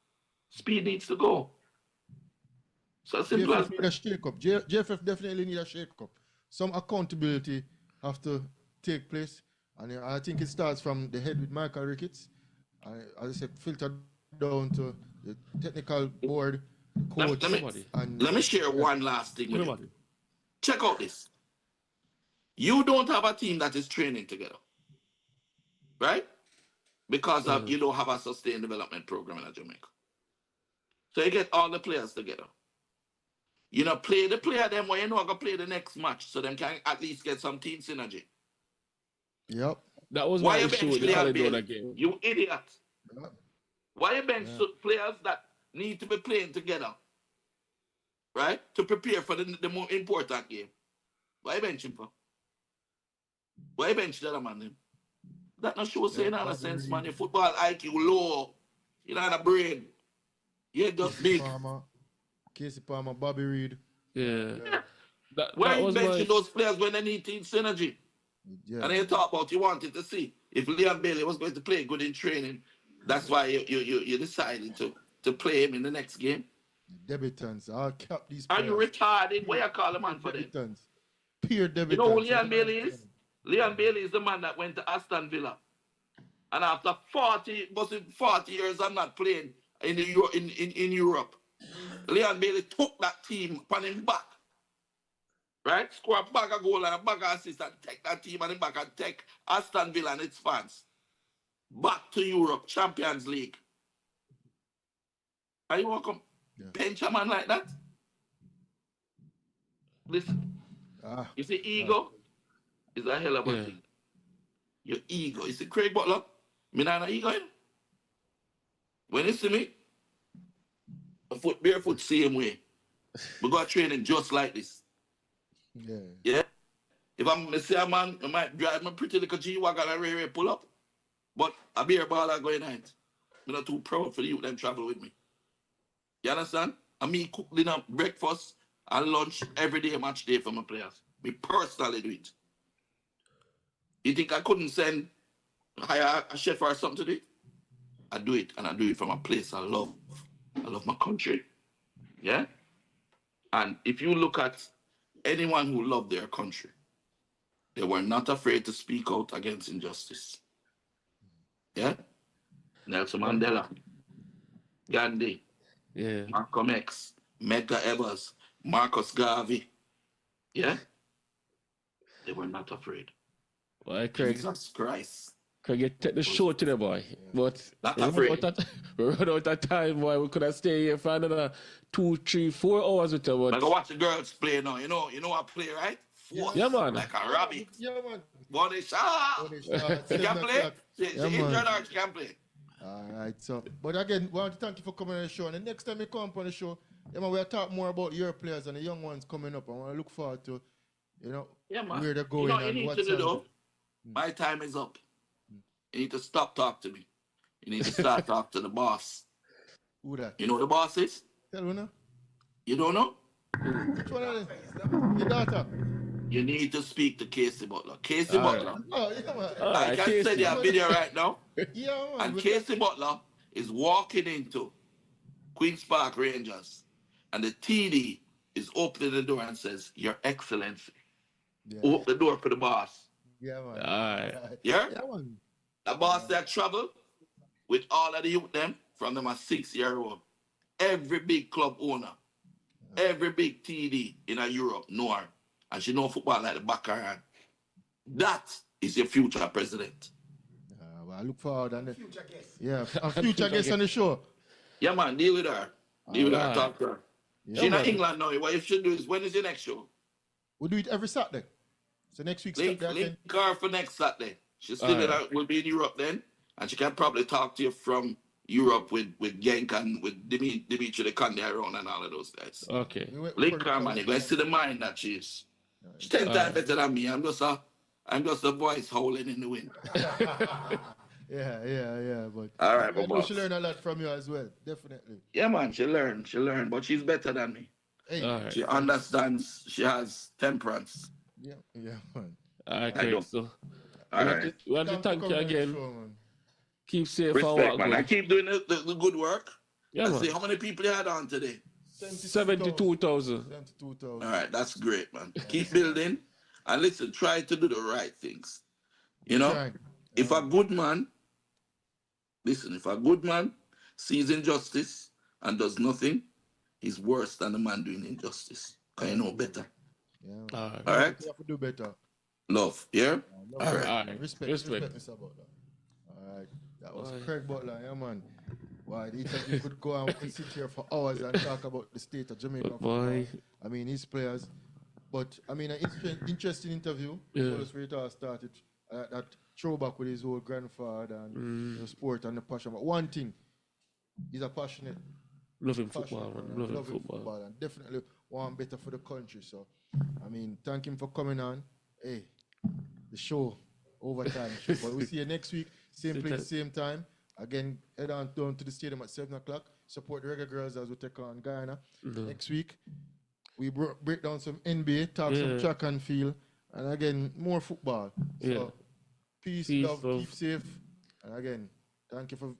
Speed needs to go. So simple as need a shake-up. JFF definitely need a shake-up. Some accountability have to take place. And I think it starts from the head with Michael Ricketts. As I said, filter down to the technical board, coach. Let me share one last thing with you. Check out this. You don't have a team that is training together, right? Because you don't have a sustained development program in Jamaica. So you get all the players together. You know, play the player them when you know going to play the next match so them can at least get some team synergy. Yep. That was Why my you issue bench with the Leon Caledona Bailey? game. You idiot. Yeah. Why you bench players that need to be playing together, right? To prepare for the more important game. Why you bench him for? Why you bench the other man then? That not sure saying all the sense, man. Your football IQ low. You don't have a brain. You're just big. Casey Palmer, Bobby Reed. Yeah. Why are That you was benching my. those players when they need team synergy? Yeah. And then you talk about you wanted to see if Leon Bailey was going to play good in training. That's why you decided to play him in the next game. Debutants. I'll cap these Are players. you retarded? Why you call a man for that? Debutants. Peer debutants. You know who Leon Bailey is? Leon Bailey is the man that went to Aston Villa. And after 40 years of not playing in Europe, Leon Bailey took that team upon him back. Right? Score a bag of goal and a bag of assist and take that team on him back and take Aston Villa and its fans back to Europe, Champions League. Are you welcome? Bench a man like that? Listen, you see, ego is a hell of a thing. Your ego. You see, Craig Butler, me not ego. When you see me, barefoot same way. We got training just like this. Yeah. If I'm see a man, I might drive my pretty little G-Wagon and Ray pull up. But a beer baller going out. I'm not too proud for you them travel with me. You understand? And me cook dinner, breakfast, and lunch every day, match day for my players. Me personally do it. You think I couldn't hire a chef or something to do it? I do it, and I do it from a place I love. I love my country. Yeah? And if you look at anyone who loved their country, they were not afraid to speak out against injustice. Yeah? Nelson Mandela, Gandhi, Malcolm X, Medgar Evers, Marcus Garvey. Yeah? They were not afraid. Well, Craig, Jesus Christ. Craig, you take the show to the boy. But Not we afraid. run out of time, boy. We could have stayed here for another 2, 3, 4 hours with you. But I go watch the girls play now. You know I play, right? Yeah, man. Like a rabbit. Yeah, man. Bonnie Shaw. She can play. She injured her, she can play. All right, so. But again, we want to thank you for coming on the show. And the next time you come on the show, we'll talk more about your players and the young ones coming up. I want to look forward to, where they're going and what's on. My time is up. You need to stop talking to me. You need to start talking to the boss. Who that? You know who the boss is? Tell me now. You don't know? Which one are they? Your daughter. You need to speak to Casey Butler. Casey Butler. Oh, yeah, man. I can send you a video right now. Yeah, man. And Casey Butler is walking into Queen's Park Rangers. And the TD is opening the door and says, Your Excellency. Yeah. Open the door for the boss. Yeah, man. All right. Yeah? Yeah, man. The boss that travel with all of the youth them from them a 6-year-old. Every big club owner, every big TD in Europe know her. And she know football like the back of her hand. That is your future president. Well, I look forward and Future guest. yeah, a future guest on the show. Yeah, man, deal with her. Deal with her, talk to her. Yeah, She's in man. England now. What you should do is, when is your next show? We'll do it every Saturday. So next week, Link her for next Saturday. She's still will be in Europe then. And she can probably talk to you from Europe with Genk and with Dimitri the Conde around and all of those guys. Okay. Link her, man. Let's see the mind that she is. She's 10 times better than me. I'm just a voice howling in the wind. Yeah. But all right, I know she learn a lot from you as well. Definitely. Yeah, man. She learn. But she's better than me. Hey. All right. She understands. She has temperance. Yeah, man. All right, Craig. So, all right. We want to thank you again. Keep safe. Respect, man. I keep doing the good work. Yeah, Let's man. see how many people you had on today. 72,000. All right, that's great, man. Keep building. And listen, try to do the right things. You know, if a good man sees injustice and does nothing, he's worse than the man doing injustice. Because you know better. Yeah. All right? You have to do better. Love, yeah? All right. Respect, Mr. Butler. All right. That was Craig Butler, yeah, man. Why, he said you could go and sit here for hours and talk about the state of Jamaica. Boy. I mean, his players. But, I mean, an interesting interview. Yeah. First rate started that throwback with his old grandfather and the sport and the passion. But one thing, he's a passionate. Loving football, man. Loving Loving football. and definitely want better for the country. So, I mean, thank him for coming on. Hey, the show, overtime show. But we'll see you next week, same place, same time. Again, head on down to the stadium at 7 o'clock. Support the Reggae Girls as we take on Guyana. Next week, we break down some NBA, talk some track and field, and again, more football. So, peace, love, keep safe. And again, thank you for